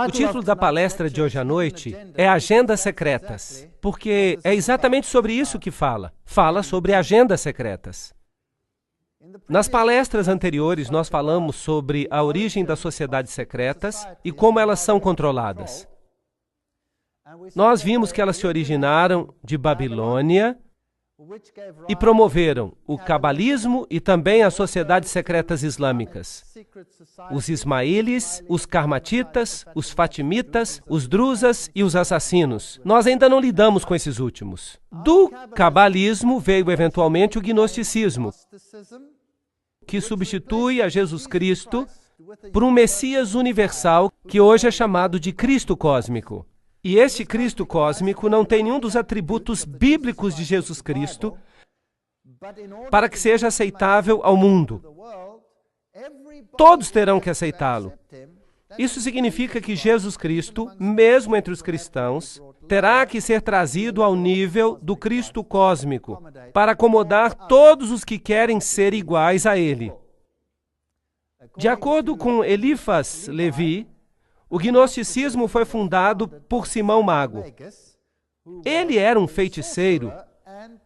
O título da palestra de hoje à noite é Agendas Secretas, porque é exatamente sobre isso que fala. Fala sobre agendas secretas. Nas palestras anteriores, nós falamos sobre a origem das sociedades secretas e como elas são controladas. Nós vimos que elas se originaram de Babilônia e promoveram o cabalismo e também as sociedades secretas islâmicas. Os ismaílis, os karmatitas, os fatimitas, os druzas e os assassinos. Nós ainda não lidamos com esses últimos. Do cabalismo veio eventualmente o gnosticismo, que substitui a Jesus Cristo por um Messias universal que hoje é chamado de Cristo cósmico. E este Cristo cósmico não tem nenhum dos atributos bíblicos de Jesus Cristo para que seja aceitável ao mundo. Todos terão que aceitá-lo. Isso significa que Jesus Cristo, mesmo entre os cristãos, terá que ser trazido ao nível do Cristo cósmico para acomodar todos os que querem ser iguais a Ele. De acordo com Eliphas Levi, o gnosticismo foi fundado por Simão Mago. Ele era um feiticeiro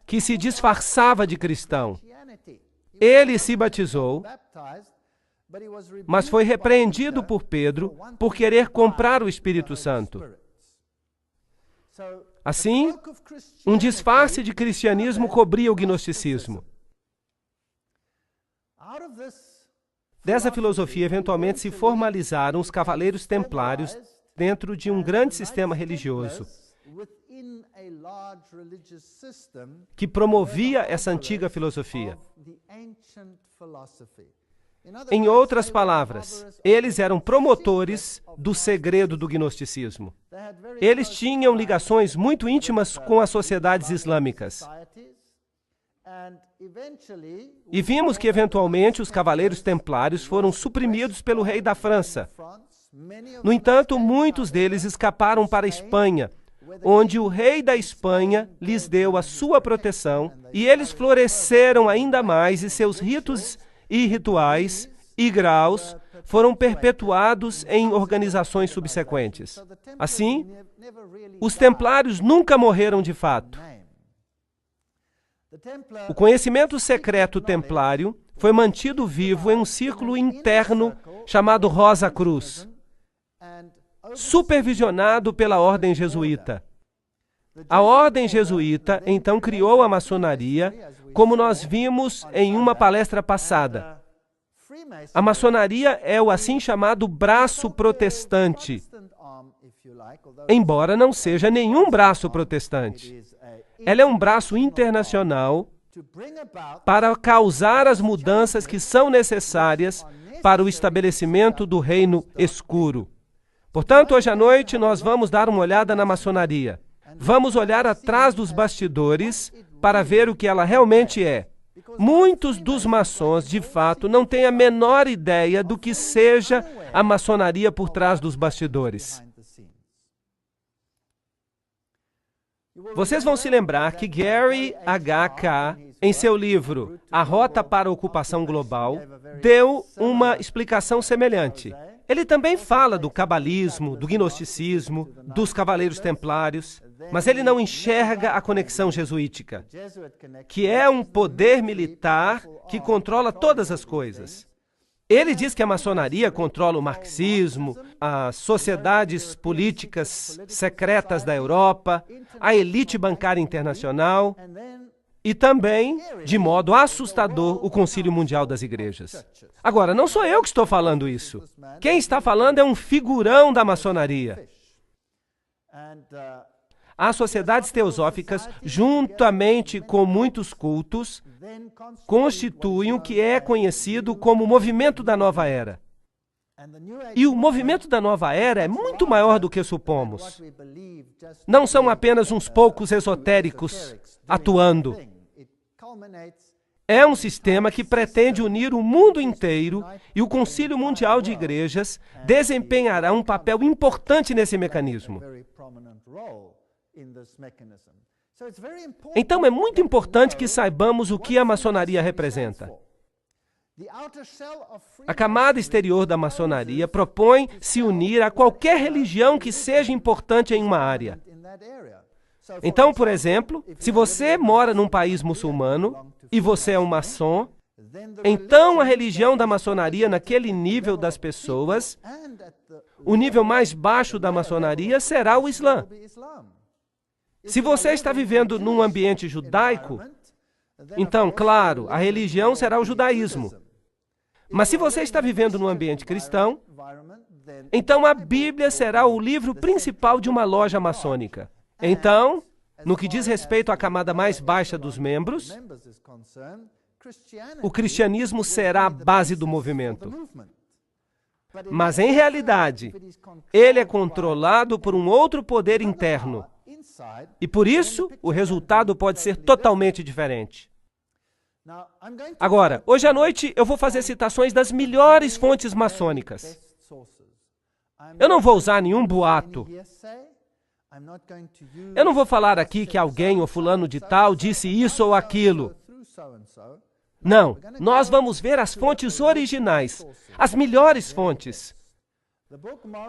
que se disfarçava de cristão. Ele se batizou, mas foi repreendido por Pedro por querer comprar o Espírito Santo. Assim, um disfarce de cristianismo cobria o gnosticismo. Dessa filosofia, eventualmente, se formalizaram os cavaleiros templários dentro de um grande sistema religioso que promovia essa antiga filosofia. Em outras palavras, eles eram promotores do segredo do gnosticismo. Eles tinham ligações muito íntimas com as sociedades islâmicas. E vimos que, eventualmente, os cavaleiros templários foram suprimidos pelo rei da França. No entanto, muitos deles escaparam para a Espanha, onde o rei da Espanha lhes deu a sua proteção, e eles floresceram ainda mais, e seus ritos e rituais e graus foram perpetuados em organizações subsequentes. Assim, os templários nunca morreram de fato. O conhecimento secreto templário foi mantido vivo em um círculo interno chamado Rosa Cruz, supervisionado pela ordem jesuíta. A ordem jesuíta, então, criou a maçonaria, como nós vimos em uma palestra passada. A maçonaria é o assim chamado braço protestante, embora não seja nenhum braço protestante. Ela é um braço internacional para causar as mudanças que são necessárias para o estabelecimento do reino escuro. Portanto, hoje à noite nós vamos dar uma olhada na maçonaria. Vamos olhar atrás dos bastidores para ver o que ela realmente é. Muitos dos maçons, de fato, não têm a menor ideia do que seja a maçonaria por trás dos bastidores. Vocês vão se lembrar que Gary H.K., em seu livro A Rota para a Ocupação Global, deu uma explicação semelhante. Ele também fala do cabalismo, do gnosticismo, dos cavaleiros templários, mas ele não enxerga a conexão jesuítica, que é um poder militar que controla todas as coisas. Ele diz que a maçonaria controla o marxismo, as sociedades políticas secretas da Europa, a elite bancária internacional e também, de modo assustador, o Concílio Mundial das Igrejas. Agora, não sou eu que estou falando isso. Quem está falando é um figurão da maçonaria. As sociedades teosóficas, juntamente com muitos cultos, constituem o que é conhecido como o movimento da nova era. E o movimento da nova era é muito maior do que supomos. Não são apenas uns poucos esotéricos atuando. É um sistema que pretende unir o mundo inteiro e o Concílio Mundial de Igrejas desempenhará um papel importante nesse mecanismo. Então é muito importante que saibamos o que a maçonaria representa. A camada exterior da maçonaria propõe se unir a qualquer religião que seja importante em uma área. Então, por exemplo, se você mora num país muçulmano e você é um maçom, então a religião da maçonaria naquele nível das pessoas, o nível mais baixo da maçonaria será o Islã. Se você está vivendo num ambiente judaico, então, claro, a religião será o judaísmo. Mas se você está vivendo num ambiente cristão, então a Bíblia será o livro principal de uma loja maçônica. Então, no que diz respeito à camada mais baixa dos membros, o cristianismo será a base do movimento. Mas, em realidade, ele é controlado por um outro poder interno. E por isso, o resultado pode ser totalmente diferente. Agora, hoje à noite, eu vou fazer citações das melhores fontes maçônicas. Eu não vou usar nenhum boato. Eu não vou falar aqui que alguém ou fulano de tal disse isso ou aquilo. Não, nós vamos ver as fontes originais, as melhores fontes.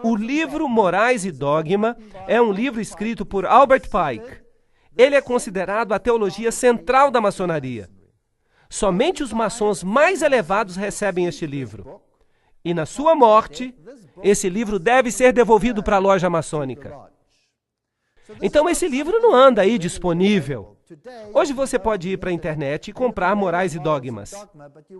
O livro Morais e Dogma é um livro escrito por Albert Pike. Ele é considerado a teologia central da maçonaria. Somente os maçons mais elevados recebem este livro. E na sua morte, esse livro deve ser devolvido para a loja maçônica. Então esse livro não anda aí disponível. Hoje você pode ir para a internet e comprar Morais e Dogmas.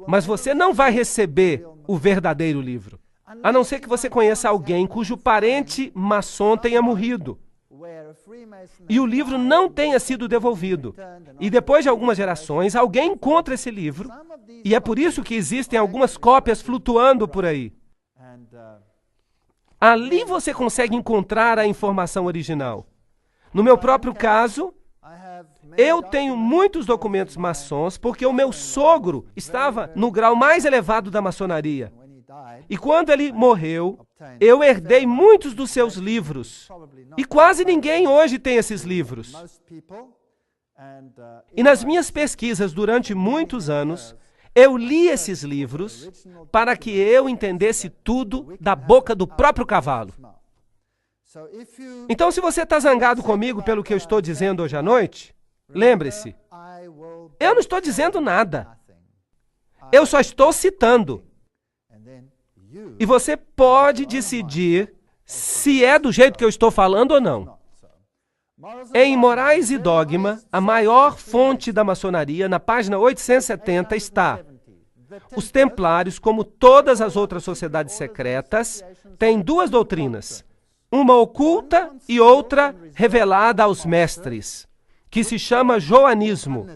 Mas você não vai receber o verdadeiro livro. A não ser que você conheça alguém cujo parente maçom tenha morrido. E o livro não tenha sido devolvido. E depois de algumas gerações, alguém encontra esse livro. E é por isso que existem algumas cópias flutuando por aí. Ali você consegue encontrar a informação original. No meu próprio caso, eu tenho muitos documentos maçons porque o meu sogro estava no grau mais elevado da maçonaria. E quando ele morreu, eu herdei muitos dos seus livros. E quase ninguém hoje tem esses livros. E nas minhas pesquisas durante muitos anos, eu li esses livros para que eu entendesse tudo da boca do próprio cavalo. Então, se você está zangado comigo pelo que eu estou dizendo hoje à noite, lembre-se, eu não estou dizendo nada. Eu só estou citando. E você pode decidir se é do jeito que eu estou falando ou não. Em Morais e Dogma, a maior fonte da maçonaria, na página 870, está: os templários, como todas as outras sociedades secretas, têm duas doutrinas, uma oculta e outra revelada aos mestres, que se chama joanismo.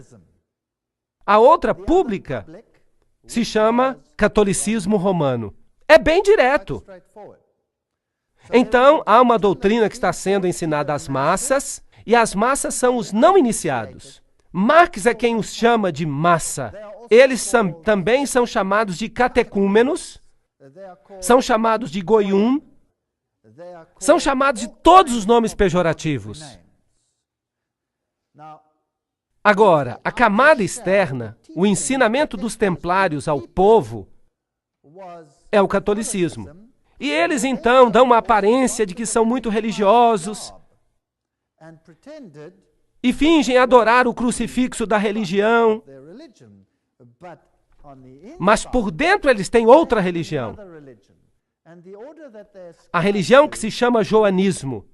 A outra, pública, se chama catolicismo romano. É bem direto. Então, há uma doutrina que está sendo ensinada às massas, e as massas são os não iniciados. Marx é quem os chama de massa. Eles também são chamados de catecúmenos, são chamados de goium, são chamados de todos os nomes pejorativos. Agora, a camada externa, o ensinamento dos templários ao povo, é o catolicismo. E eles, então, dão uma aparência de que são muito religiosos e fingem adorar o crucifixo da religião, mas por dentro eles têm outra religião. A religião que se chama joanismo.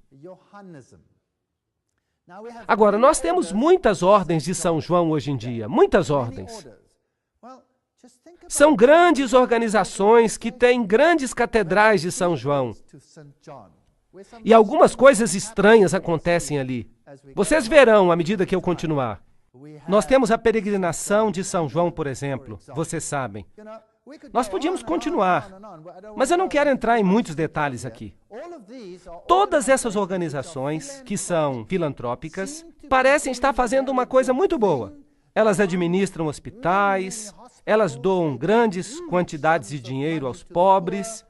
Agora, nós temos muitas ordens de São João hoje em dia, muitas ordens. São grandes organizações que têm grandes catedrais de São João. E algumas coisas estranhas acontecem ali. Vocês verão à medida que eu continuar. Nós temos a peregrinação de São João, por exemplo. Vocês sabem. Nós podíamos continuar, mas eu não quero entrar em muitos detalhes aqui. Todas essas organizações, que são filantrópicas, parecem estar fazendo uma coisa muito boa. Elas administram hospitais, elas doam grandes quantidades de dinheiro aos pobres,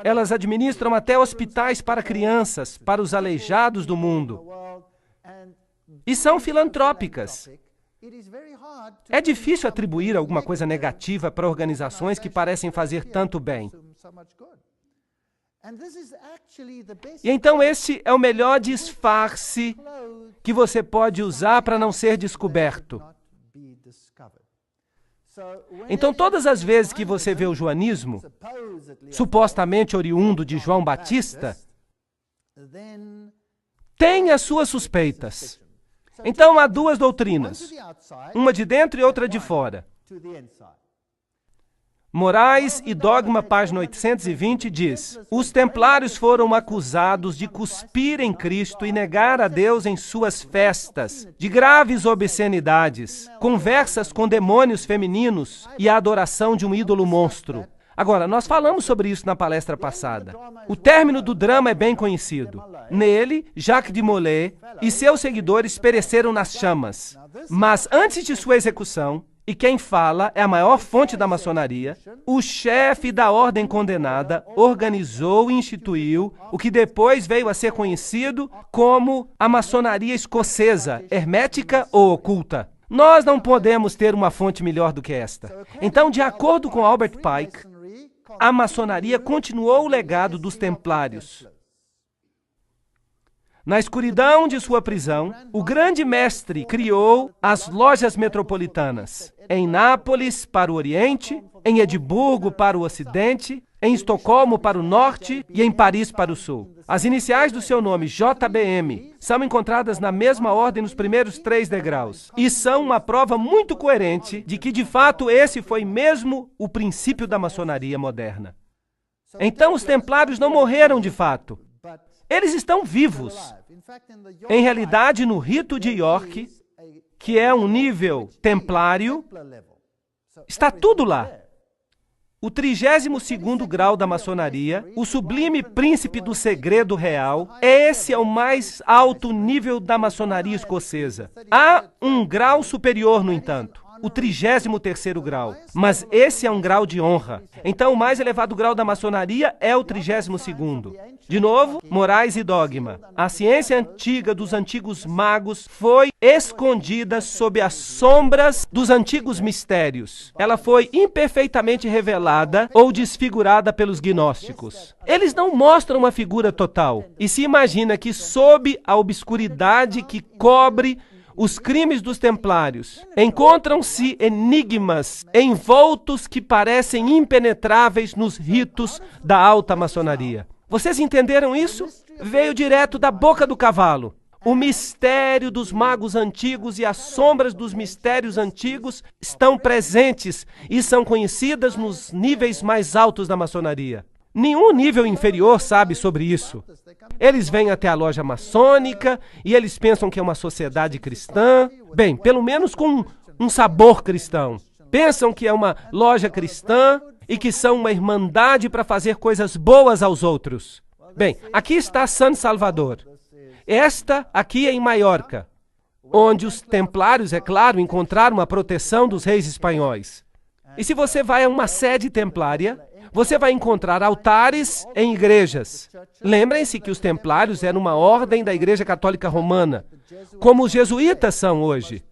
elas administram até hospitais para crianças, para os aleijados do mundo. E são filantrópicas. É difícil atribuir alguma coisa negativa para organizações que parecem fazer tanto bem. E então esse é o melhor disfarce que você pode usar para não ser descoberto. Então, todas as vezes que você vê o joanismo, supostamente oriundo de João Batista, tem as suas suspeitas. Então, há duas doutrinas, uma de dentro e outra de fora. Moraes e Dogma, página 820, diz: os templários foram acusados de cuspir em Cristo e negar a Deus em suas festas, de graves obscenidades, conversas com demônios femininos e a adoração de um ídolo monstro. Agora, nós falamos sobre isso na palestra passada. O término do drama é bem conhecido. Nele, Jacques de Molay e seus seguidores pereceram nas chamas. Mas antes de sua execução, e quem fala é a maior fonte da maçonaria, o chefe da ordem condenada organizou e instituiu o que depois veio a ser conhecido como a maçonaria escocesa, hermética ou oculta. Nós não podemos ter uma fonte melhor do que esta. Então, de acordo com Albert Pike, a maçonaria continuou o legado dos templários. Na escuridão de sua prisão, o grande mestre criou as lojas metropolitanas, em Nápoles para o Oriente, em Edimburgo para o Ocidente, em Estocolmo para o Norte e em Paris para o Sul. As iniciais do seu nome, JBM, são encontradas na mesma ordem nos primeiros 3 degraus e são uma prova muito coerente de que, de fato, esse foi mesmo o princípio da maçonaria moderna. Então, os templários não morreram de fato. Eles estão vivos. Em realidade, no rito de York, que é um nível templário, está tudo lá. O 32º grau da maçonaria, o sublime príncipe do segredo real, esse é o mais alto nível da maçonaria escocesa. Há um grau superior, no entanto, o 33º grau, mas esse é um grau de honra. Então, o mais elevado grau da maçonaria é o 32º. De novo, Moraes e Dogma. A ciência antiga dos antigos magos foi escondida sob as sombras dos antigos mistérios. Ela foi imperfeitamente revelada ou desfigurada pelos gnósticos. Eles não mostram uma figura total e se imagina que sob a obscuridade que cobre os crimes dos templários, encontram-se enigmas envoltos que parecem impenetráveis nos ritos da alta maçonaria. Vocês entenderam isso? Veio direto da boca do cavalo. O mistério dos magos antigos e as sombras dos mistérios antigos estão presentes e são conhecidas nos níveis mais altos da maçonaria. Nenhum nível inferior sabe sobre isso. Eles vêm até a loja maçônica e eles pensam que é uma sociedade cristã. Bem, pelo menos com um sabor cristão. Pensam que é uma loja cristã e que são uma irmandade para fazer coisas boas aos outros. Bem, aqui está San Salvador. Esta aqui é em Maiorca, onde os templários, é claro, encontraram a proteção dos reis espanhóis. E se você vai a uma sede templária, você vai encontrar altares em igrejas. Lembrem-se que os templários eram uma ordem da Igreja Católica Romana, como os jesuítas são hoje.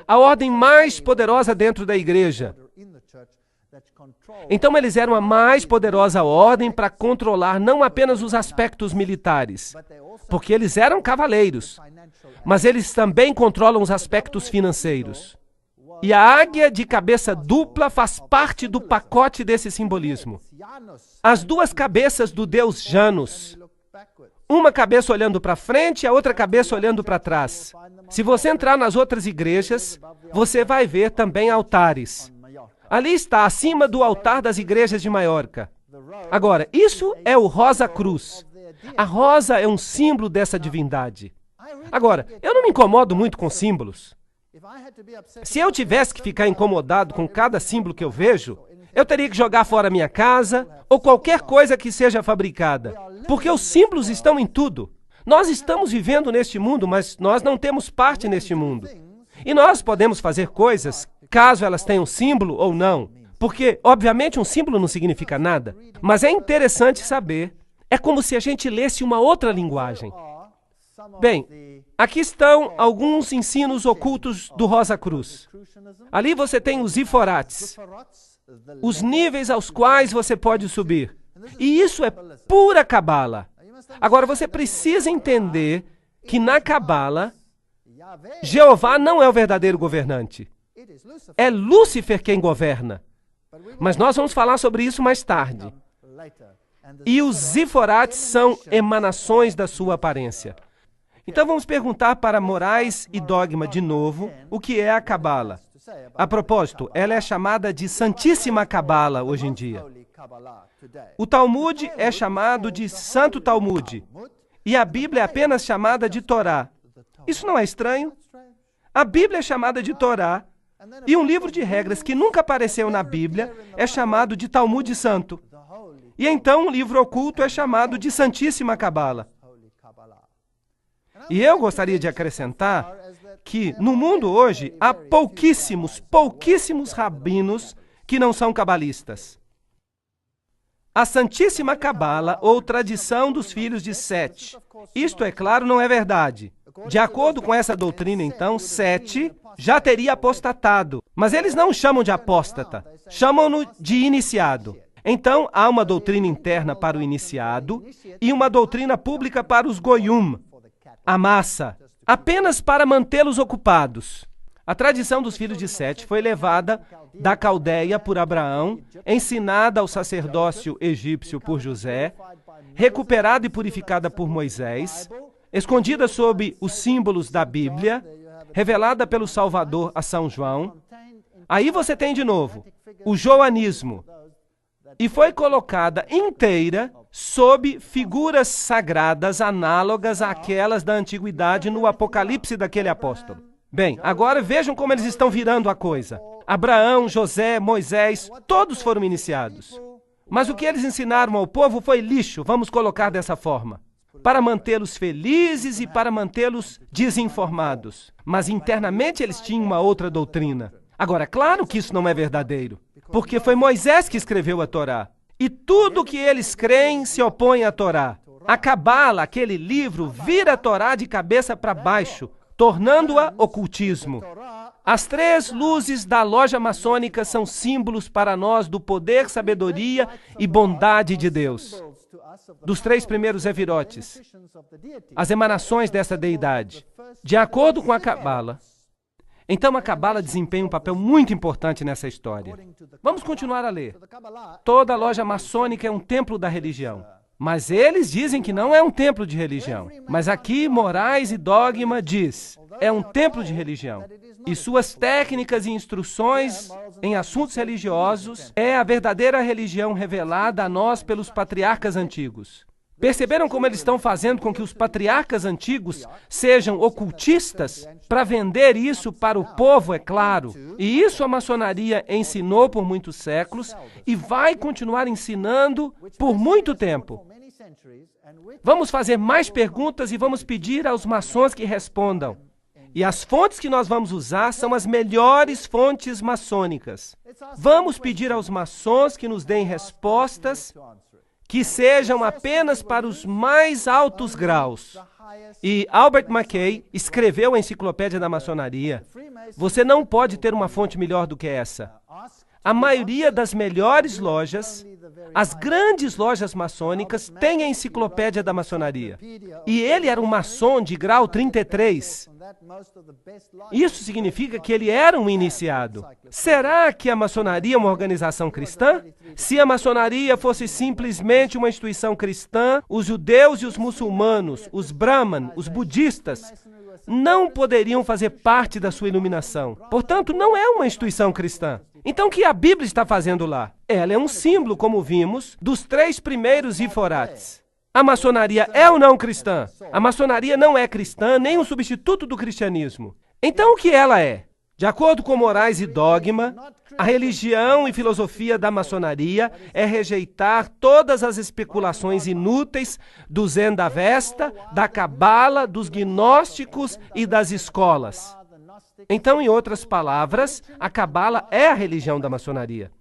A ordem mais poderosa dentro da igreja. Então eles eram a mais poderosa ordem para controlar não apenas os aspectos militares, porque eles eram cavaleiros, mas eles também controlam os aspectos financeiros. E a águia de cabeça dupla faz parte do pacote desse simbolismo. As duas cabeças do deus Janus. Uma cabeça olhando para frente e a outra cabeça olhando para trás. Se você entrar nas outras igrejas, você vai ver também altares. Ali está, acima do altar das igrejas de Maiorca. Agora, isso é o Rosa Cruz. A rosa é um símbolo dessa divindade. Agora, eu não me incomodo muito com símbolos. Se eu tivesse que ficar incomodado com cada símbolo que eu vejo, eu teria que jogar fora minha casa ou qualquer coisa que seja fabricada, porque os símbolos estão em tudo. Nós estamos vivendo neste mundo, mas nós não temos parte neste mundo. E nós podemos fazer coisas, caso elas tenham símbolo ou não, porque, obviamente, um símbolo não significa nada, mas é interessante saber, é como se a gente lesse uma outra linguagem. Bem, aqui estão alguns ensinos ocultos do Rosa Cruz. Ali você tem os Iforates, os níveis aos quais você pode subir. E isso é pura cabala. Agora, você precisa entender que na cabala, Jeová não é o verdadeiro governante. É Lúcifer quem governa. Mas nós vamos falar sobre isso mais tarde. E os Iforates são emanações da sua aparência. Então vamos perguntar para Moraes e Dogma de novo o que é a cabala. A propósito, ela é chamada de Santíssima Cabala hoje em dia. O Talmud é chamado de Santo Talmud. E a Bíblia é apenas chamada de Torá. Isso não é estranho? A Bíblia é chamada de Torá. E um livro de regras que nunca apareceu na Bíblia é chamado de Talmud Santo. E então um livro oculto é chamado de Santíssima Cabala. E eu gostaria de acrescentar que no mundo hoje há pouquíssimos rabinos que não são cabalistas. A Santíssima Cabala, ou tradição dos filhos de Sete. Isto, é claro, não é verdade. De acordo com essa doutrina, então, Sete já teria apostatado. Mas eles não chamam de apóstata, chamam-no de iniciado. Então, há uma doutrina interna para o iniciado e uma doutrina pública para os goyum, a massa, apenas para mantê-los ocupados. A tradição dos filhos de Sete foi levada da Caldeia por Abraão, ensinada ao sacerdócio egípcio por José, recuperada e purificada por Moisés, escondida sob os símbolos da Bíblia, revelada pelo Salvador a São João. Aí você tem de novo o joanismo, e foi colocada inteira sob figuras sagradas análogas àquelas da antiguidade no Apocalipse daquele apóstolo. Bem, agora vejam como eles estão virando a coisa. Abraão, José, Moisés, todos foram iniciados. Mas o que eles ensinaram ao povo foi lixo, vamos colocar dessa forma, para mantê-los felizes e para mantê-los desinformados. Mas internamente eles tinham uma outra doutrina. Agora, claro que isso não é verdadeiro, porque foi Moisés que escreveu a Torá. E tudo que eles creem se opõe à Torá. A Cabala, aquele livro, vira a Torá de cabeça para baixo, tornando-a ocultismo. As três luzes da loja maçônica são símbolos para nós do poder, sabedoria e bondade de Deus. Dos três primeiros Evirotes, as emanações dessa deidade. De acordo com a Cabala, então a Cabala desempenha um papel muito importante nessa história. Vamos continuar a ler. Toda loja maçônica é um templo da religião. Mas eles dizem que não é um templo de religião. Mas aqui Moraes e Dogma diz, é um templo de religião. E suas técnicas e instruções em assuntos religiosos é a verdadeira religião revelada a nós pelos patriarcas antigos. Perceberam como eles estão fazendo com que os patriarcas antigos sejam ocultistas para vender isso para o povo, é claro. E isso a maçonaria ensinou por muitos séculos e vai continuar ensinando por muito tempo. Vamos fazer mais perguntas e vamos pedir aos maçons que respondam. E as fontes que nós vamos usar são as melhores fontes maçônicas. Vamos pedir aos maçons que nos deem respostas que sejam apenas para os mais altos graus. E Albert Mackay escreveu a Enciclopédia da Maçonaria. Você não pode ter uma fonte melhor do que essa. A maioria das melhores lojas, as grandes lojas maçônicas, tem a Enciclopédia da Maçonaria. E ele era um maçom de grau 33. Isso significa que ele era um iniciado. Será que a maçonaria é uma organização cristã? Se a maçonaria fosse simplesmente uma instituição cristã, os judeus e os muçulmanos, os brahman, os budistas, não poderiam fazer parte da sua iluminação. Portanto, não é uma instituição cristã. Então, o que a Bíblia está fazendo lá? Ela é um símbolo, como vimos, dos três primeiros Iforates. A maçonaria é ou não cristã? A maçonaria não é cristã, nem um substituto do cristianismo. Então, o que ela é? De acordo com Moraes e Dogma, a religião e filosofia da maçonaria é rejeitar todas as especulações inúteis do Zendavesta, da Cabala, dos gnósticos e das escolas. Então, em outras palavras, a Cabala é a religião da maçonaria.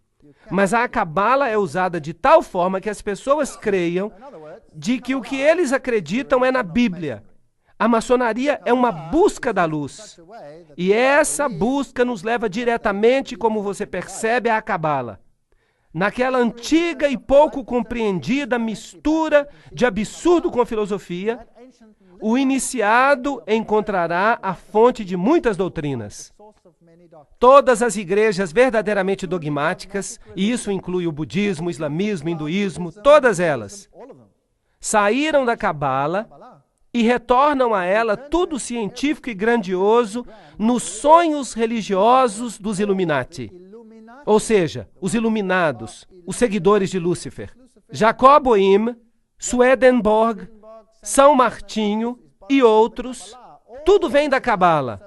Mas a Cabala é usada de tal forma que as pessoas creiam de que o que eles acreditam é na Bíblia. A maçonaria é uma busca da luz. E essa busca nos leva diretamente, como você percebe, à Cabala. Naquela antiga e pouco compreendida mistura de absurdo com filosofia, o iniciado encontrará a fonte de muitas doutrinas. Todas as igrejas verdadeiramente dogmáticas, e isso inclui o budismo, o islamismo, o hinduísmo, todas elas, saíram da Cabala e retornam a ela tudo científico e grandioso nos sonhos religiosos dos Illuminati. Ou seja, os iluminados, os seguidores de Lúcifer. Jacob Boehme, Swedenborg, São Martinho e outros, tudo vem da Cabala,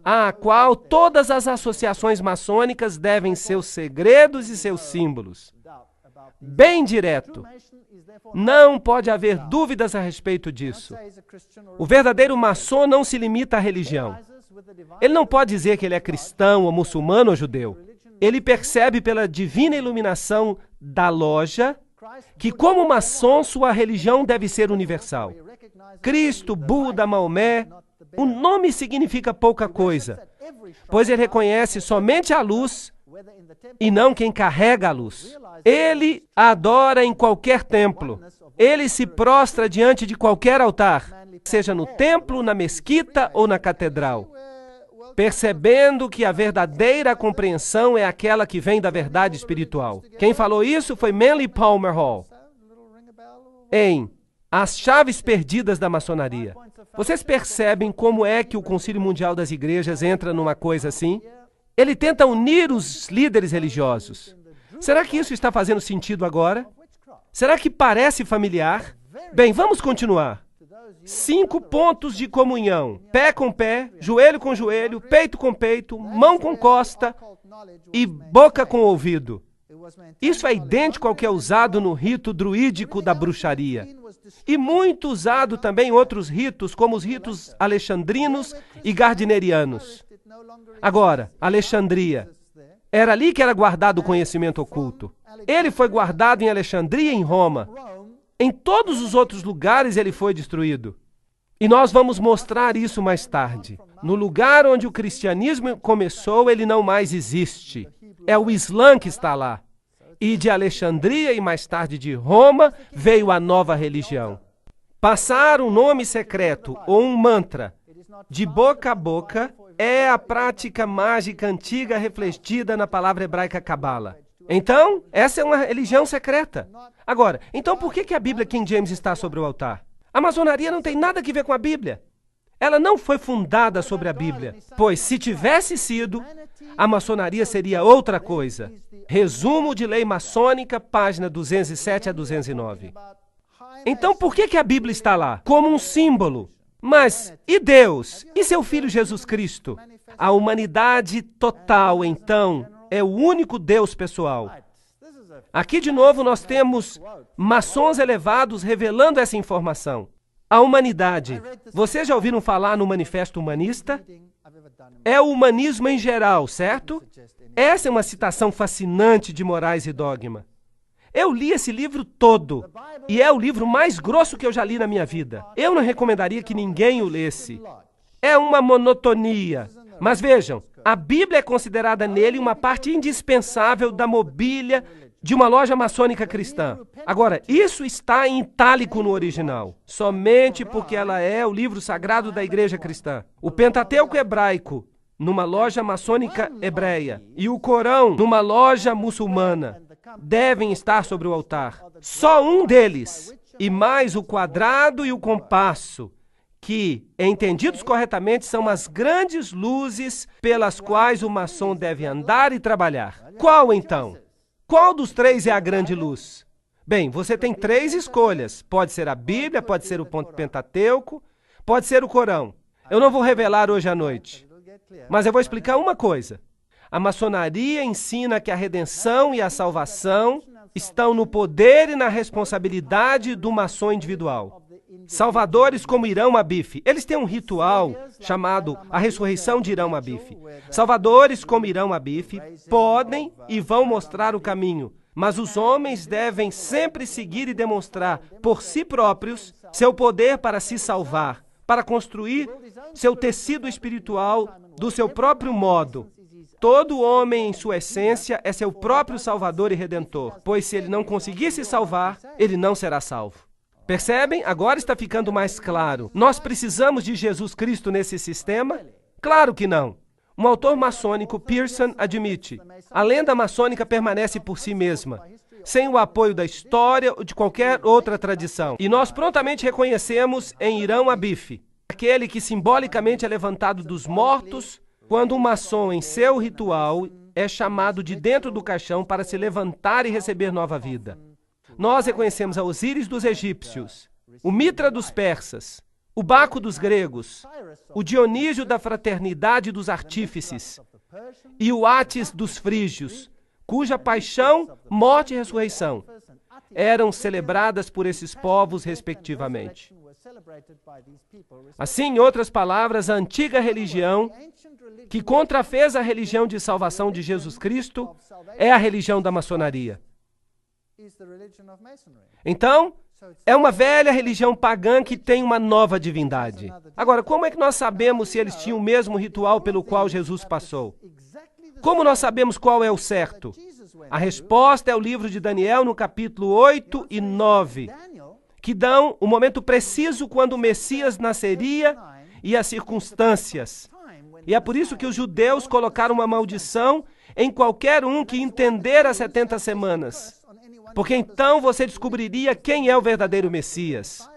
à qual todas as associações maçônicas devem seus segredos e seus símbolos. Bem direto. Não pode haver dúvidas a respeito disso. O verdadeiro maçom não se limita à religião. Ele não pode dizer que ele é cristão, ou muçulmano, ou judeu. Ele percebe pela divina iluminação da loja que, como maçom, sua religião deve ser universal. Cristo, Buda, Maomé, o nome significa pouca coisa, pois ele reconhece somente a luz e não quem carrega a luz. Ele adora em qualquer templo. Ele se prostra diante de qualquer altar, seja no templo, na mesquita ou na catedral, percebendo que a verdadeira compreensão é aquela que vem da verdade espiritual. Quem falou isso foi Manly Palmer Hall, em As Chaves Perdidas da Maçonaria. Vocês percebem como é que o Concílio Mundial das Igrejas entra numa coisa assim? Ele tenta unir os líderes religiosos. Será que isso está fazendo sentido agora? Será que parece familiar? Bem, vamos continuar. 5 pontos de comunhão: pé com pé, joelho com joelho, peito com peito, mão com costa e boca com ouvido. Isso é idêntico ao que é usado no rito druídico da bruxaria. E muito usado também em outros ritos, como os ritos alexandrinos e gardnerianos. Agora, Alexandria. Era ali que era guardado o conhecimento oculto. Ele foi guardado em Alexandria e em Roma. Em todos os outros lugares ele foi destruído. E nós vamos mostrar isso mais tarde. No lugar onde o cristianismo começou, ele não mais existe. É o Islã que está lá. E de Alexandria e mais tarde de Roma veio a nova religião. Passar um nome secreto ou um mantra de boca a boca é a prática mágica antiga refletida na palavra hebraica Cabala. Então, essa é uma religião secreta. Agora, então por que a Bíblia King James está sobre o altar? A maçonaria não tem nada a ver com a Bíblia. Ela não foi fundada sobre a Bíblia, pois se tivesse sido, a maçonaria seria outra coisa. Resumo de Lei Maçônica, página 207 a 209. Então por que a Bíblia está lá? Como um símbolo. Mas, e Deus? E seu Filho Jesus Cristo? A humanidade total, então, é o único Deus pessoal. Aqui, de novo, nós temos maçons elevados revelando essa informação. A humanidade. Vocês já ouviram falar no Manifesto Humanista? É o humanismo em geral, certo? Essa é uma citação fascinante de Morais e Dogma. Eu li esse livro todo, e é o livro mais grosso que eu já li na minha vida. Eu não recomendaria que ninguém o lesse. É uma monotonia. Mas vejam, a Bíblia é considerada nele uma parte indispensável da mobília de uma loja maçônica cristã. Agora, isso está em itálico no original, somente porque ela é o livro sagrado da igreja cristã. O Pentateuco hebraico, numa loja maçônica hebreia, e o Corão, numa loja muçulmana, devem estar sobre o altar. Só um deles, e mais o quadrado e o compasso, que, entendidos corretamente, são as grandes luzes pelas quais o maçom deve andar e trabalhar. Qual, então? Qual dos 3 é a grande luz? Bem, você tem 3 escolhas. Pode ser a Bíblia, pode ser o Pentateuco, pode ser o Corão. Eu não vou revelar hoje à noite, mas eu vou explicar uma coisa. A maçonaria ensina que a redenção e a salvação estão no poder e na responsabilidade do maçom individual. Salvadores como Irão Abif, eles têm um ritual chamado a ressurreição de Irão Abif. Salvadores como Irão Abif podem e vão mostrar o caminho, mas os homens devem sempre seguir e demonstrar por si próprios seu poder para se salvar, para construir seu tecido espiritual do seu próprio modo. Todo homem, em sua essência, é seu próprio Salvador e Redentor, pois se ele não conseguir se salvar, ele não será salvo. Percebem? Agora está ficando mais claro. Nós precisamos de Jesus Cristo nesse sistema? Claro que não. Um autor maçônico, Pearson, admite: a lenda maçônica permanece por si mesma, sem o apoio da história ou de qualquer outra tradição. E nós prontamente reconhecemos em Irão Abif, aquele que simbolicamente é levantado dos mortos, quando um maçom, em seu ritual, é chamado de dentro do caixão para se levantar e receber nova vida. Nós reconhecemos a Osíris dos egípcios, o Mitra dos persas, o Baco dos gregos, o Dionísio da fraternidade dos artífices e o Átis dos frígios, cuja paixão, morte e ressurreição eram celebradas por esses povos respectivamente. Assim, em outras palavras, a antiga religião, que contrafez a religião de salvação de Jesus Cristo, é a religião da maçonaria. Então, é uma velha religião pagã que tem uma nova divindade. Agora, como é que nós sabemos se eles tinham o mesmo ritual pelo qual Jesus passou? Como nós sabemos qual é o certo? A resposta é o livro de Daniel, no capítulo 8 e 9, que dão o momento preciso quando o Messias nasceria e as circunstâncias. E é por isso que os judeus colocaram uma maldição em qualquer um que entender as 70 semanas. Porque então você descobriria quem é o verdadeiro Messias.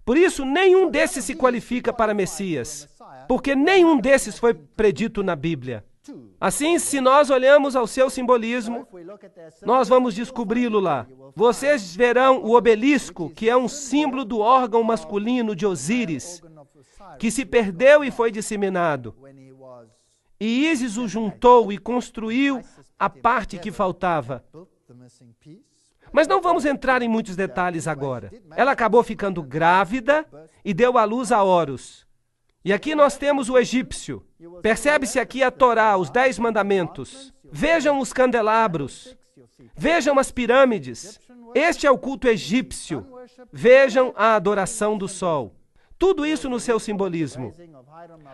Por isso, nenhum desses se qualifica para Messias, porque nenhum desses foi predito na Bíblia. Assim, se nós olhamos ao seu simbolismo, nós vamos descobri-lo lá. Vocês verão o obelisco, que é um símbolo do órgão masculino de Osíris, que se perdeu e foi disseminado. E Ísis o juntou e construiu a parte que faltava. Mas não vamos entrar em muitos detalhes agora. Ela acabou ficando grávida e deu à luz a Horus. E aqui nós temos o egípcio. Percebe-se aqui a Torá, os 10 mandamentos. Vejam os candelabros. Vejam as pirâmides. Este é o culto egípcio. Vejam a adoração do sol. Tudo isso no seu simbolismo.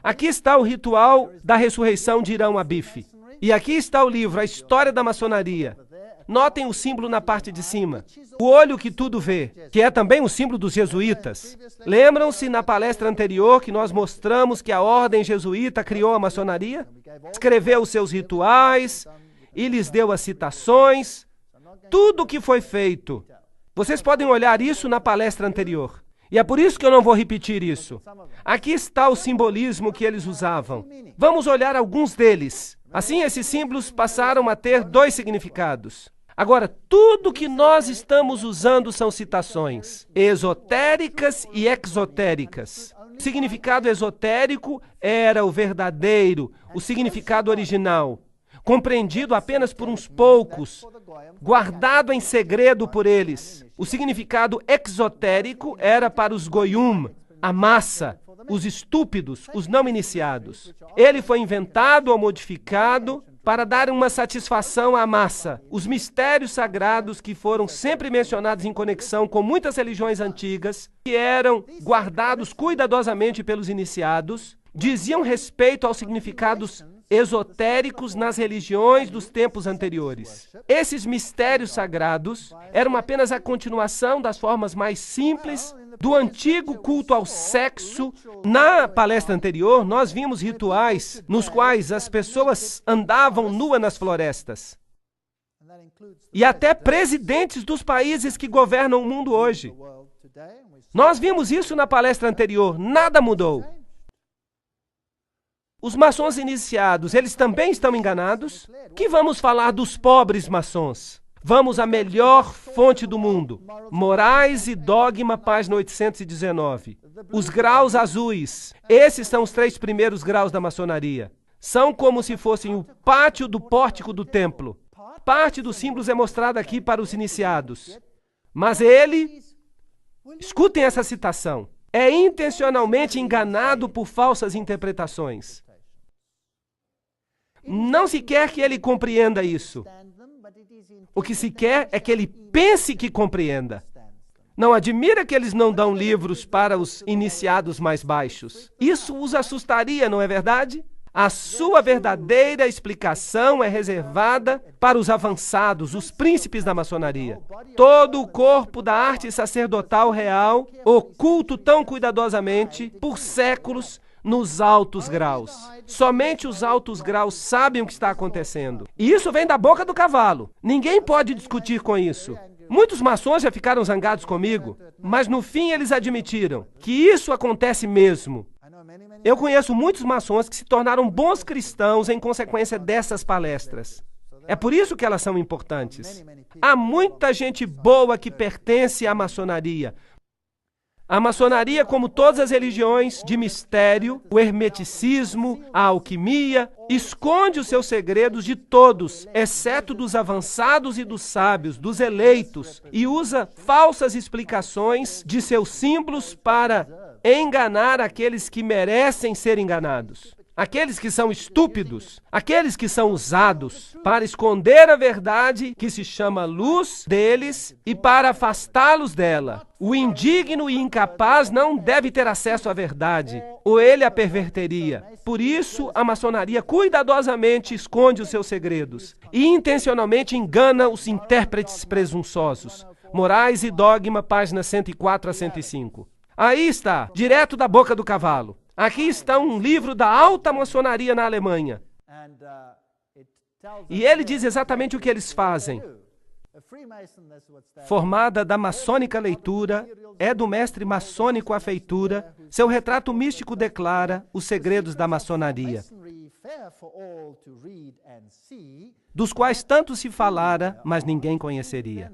Aqui está o ritual da ressurreição de Irão Abif. E aqui está o livro, A História da Maçonaria. Notem o símbolo na parte de cima. O olho que tudo vê, que é também o símbolo dos jesuítas. Lembram-se na palestra anterior que nós mostramos que a ordem jesuíta criou a maçonaria? Escreveu os seus rituais e lhes deu as citações. Tudo o que foi feito. Vocês podem olhar isso na palestra anterior. E é por isso que eu não vou repetir isso. Aqui está o simbolismo que eles usavam. Vamos olhar alguns deles. Assim, esses símbolos passaram a ter 2 significados. Agora, tudo que nós estamos usando são citações esotéricas e exotéricas. O significado esotérico era o verdadeiro, o significado original, compreendido apenas por uns poucos, guardado em segredo por eles. O significado exotérico era para os goyum, a massa, os estúpidos, os não iniciados. Ele foi inventado ou modificado para dar uma satisfação à massa. Os mistérios sagrados que foram sempre mencionados em conexão com muitas religiões antigas, que eram guardados cuidadosamente pelos iniciados, diziam respeito aos significados esotéricos nas religiões dos tempos anteriores. Esses mistérios sagrados eram apenas a continuação das formas mais simples do antigo culto ao sexo. Na palestra anterior, nós vimos rituais nos quais as pessoas andavam nuas nas florestas. E até presidentes dos países que governam o mundo hoje. Nós vimos isso na palestra anterior, nada mudou. Os maçons iniciados, eles também estão enganados? Que vamos falar dos pobres maçons? Vamos à melhor fonte do mundo. Morais e Dogma, página 819. Os graus azuis. Esses são os 3 primeiros graus da maçonaria. São como se fossem o pátio do pórtico do templo. Parte dos símbolos é mostrada aqui para os iniciados. Mas ele, escutem essa citação, é intencionalmente enganado por falsas interpretações. Não se quer que ele compreenda isso. O que se quer é que ele pense que compreenda. Não admira que eles não dão livros para os iniciados mais baixos. Isso os assustaria, não é verdade? A sua verdadeira explicação é reservada para os avançados, os príncipes da maçonaria. Todo o corpo da arte sacerdotal real, oculto tão cuidadosamente por séculos nos altos graus. Somente os altos graus sabem o que está acontecendo. E isso vem da boca do cavalo. Ninguém pode discutir com isso. Muitos maçons já ficaram zangados comigo, mas no fim eles admitiram que isso acontece mesmo. Eu conheço muitos maçons que se tornaram bons cristãos em consequência dessas palestras. É por isso que elas são importantes. Há muita gente boa que pertence à maçonaria. A maçonaria, como todas as religiões de mistério, o hermeticismo, a alquimia, esconde os seus segredos de todos, exceto dos avançados e dos sábios, dos eleitos, e usa falsas explicações de seus símbolos para enganar aqueles que merecem ser enganados. Aqueles que são estúpidos, aqueles que são usados para esconder a verdade que se chama luz deles e para afastá-los dela. O indigno e incapaz não deve ter acesso à verdade, ou ele a perverteria. Por isso, a maçonaria cuidadosamente esconde os seus segredos e intencionalmente engana os intérpretes presunçosos. Morais e Dogma, páginas 104 a 105. Aí está, direto da boca do cavalo. Aqui está um livro da alta maçonaria na Alemanha. E ele diz exatamente o que eles fazem. Formada da maçônica leitura, é do mestre maçônico a feitura, seu retrato místico declara os segredos da maçonaria, dos quais tanto se falara, mas ninguém conheceria.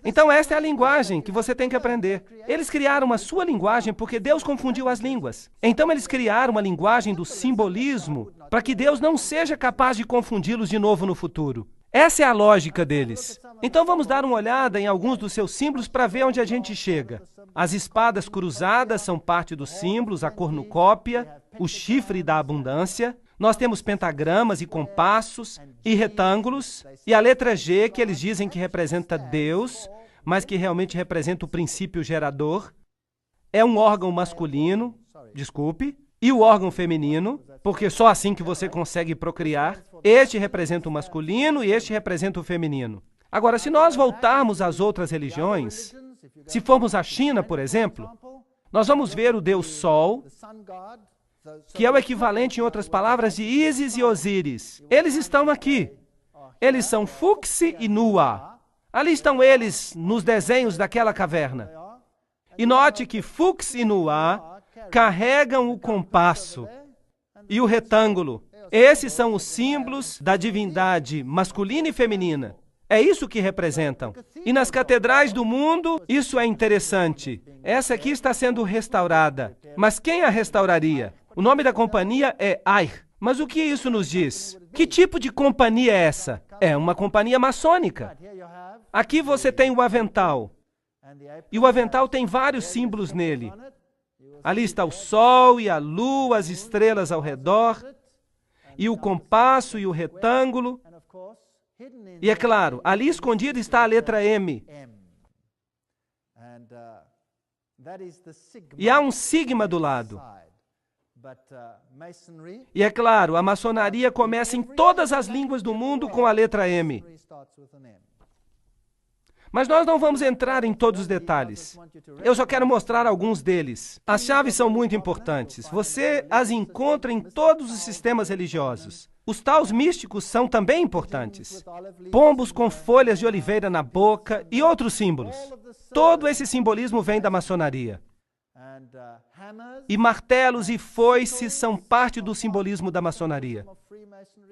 Então esta é a linguagem que você tem que aprender. Eles criaram a sua linguagem porque Deus confundiu as línguas. Então eles criaram uma linguagem do simbolismo para que Deus não seja capaz de confundi-los de novo no futuro. Essa é a lógica deles. Então vamos dar uma olhada em alguns dos seus símbolos para ver onde a gente chega. As espadas cruzadas são parte dos símbolos, a cornucópia, o chifre da abundância. Nós temos pentagramas e compassos e retângulos, e a letra G, que eles dizem que representa Deus, mas que realmente representa o princípio gerador. É um órgão masculino, desculpe, e o órgão feminino, porque só assim que você consegue procriar. Este representa o masculino e este representa o feminino. Agora, se nós voltarmos às outras religiões, se formos à China, por exemplo, nós vamos ver o Deus Sol, que é o equivalente, em outras palavras, de Ísis e Osíris. Eles estão aqui. Eles são Fuxi e Nua. Ali estão eles nos desenhos daquela caverna. E note que Fuxi e Nua carregam o compasso e o retângulo. Esses são os símbolos da divindade masculina e feminina. É isso que representam. E nas catedrais do mundo, isso é interessante. Essa aqui está sendo restaurada. Mas quem a restauraria? O nome da companhia é Air. Mas o que isso nos diz? Que tipo de companhia é essa? É uma companhia maçônica. Aqui você tem o avental. E o avental tem vários símbolos nele. Ali está o sol e a lua, as estrelas ao redor, e o compasso e o retângulo. E é claro, ali escondida está a letra M. E há um sigma do lado. E é claro, a maçonaria começa em todas as línguas do mundo com a letra M. Mas nós não vamos entrar em todos os detalhes. Eu só quero mostrar alguns deles. As chaves são muito importantes. Você as encontra em todos os sistemas religiosos. Os taus místicos são também importantes. Pombos com folhas de oliveira na boca e outros símbolos. Todo esse simbolismo vem da maçonaria. E martelos e foices são parte do simbolismo da maçonaria.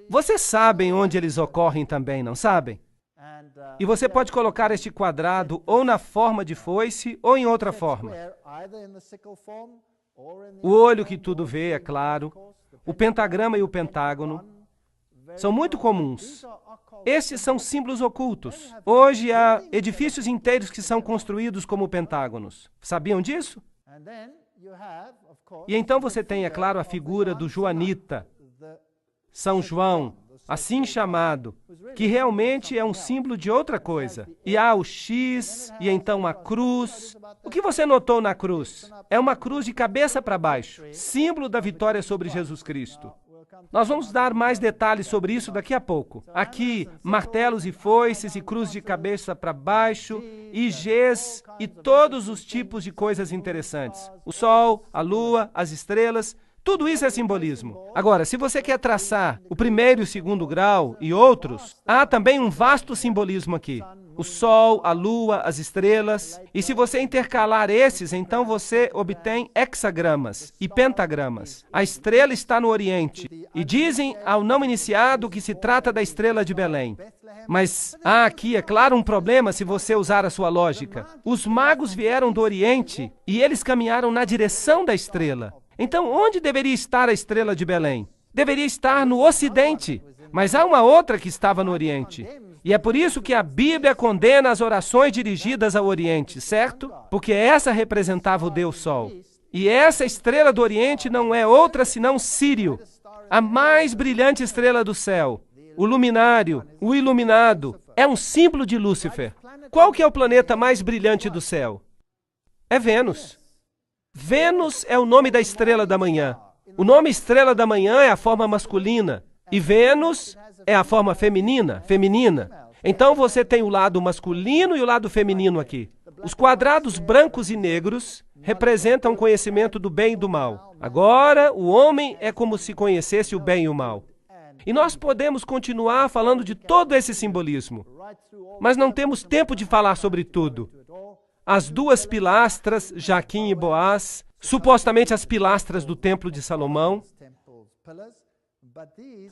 Vocês sabem onde eles ocorrem também, não sabem? E você pode colocar este quadrado ou na forma de foice ou em outra forma. O olho que tudo vê, é claro. O pentagrama e o pentágono são muito comuns. Estes são símbolos ocultos. Hoje há edifícios inteiros que são construídos como pentágonos. Sabiam disso? E então você tem, é claro, a figura do joanita, São João, assim chamado, que realmente é um símbolo de outra coisa. E há o X, e então a cruz. O que você notou na cruz? É uma cruz de cabeça para baixo, símbolo da vitória sobre Jesus Cristo. Nós vamos dar mais detalhes sobre isso daqui a pouco. Aqui, martelos e foices e cruz de cabeça para baixo, e Gs e todos os tipos de coisas interessantes. O sol, a lua, as estrelas, tudo isso é simbolismo. Agora, se você quer traçar o primeiro e o segundo grau e outros, há também um vasto simbolismo aqui. O sol, a lua, as estrelas. E se você intercalar esses, então você obtém hexagramas e pentagramas. A estrela está no Oriente. E dizem ao não iniciado que se trata da estrela de Belém. Mas há aqui, é claro, um problema se você usar a sua lógica. Os magos vieram do Oriente e eles caminharam na direção da estrela. Então, onde deveria estar a estrela de Belém? Deveria estar no Ocidente, mas há uma outra que estava no Oriente. E é por isso que a Bíblia condena as orações dirigidas ao Oriente, certo? Porque essa representava o Deus Sol. E essa estrela do Oriente não é outra senão Sírio, a mais brilhante estrela do céu. O luminário, o iluminado, é um símbolo de Lúcifer. Qual que é o planeta mais brilhante do céu? É Vênus. Vênus é o nome da estrela da manhã. O nome estrela da manhã é a forma masculina. E Vênus é a forma feminina. Então você tem o lado masculino e o lado feminino aqui. Os quadrados brancos e negros representam o conhecimento do bem e do mal. Agora, o homem é como se conhecesse o bem e o mal. E nós podemos continuar falando de todo esse simbolismo. Mas não temos tempo de falar sobre tudo. As duas pilastras, Jaquim e Boaz, supostamente as pilastras do Templo de Salomão,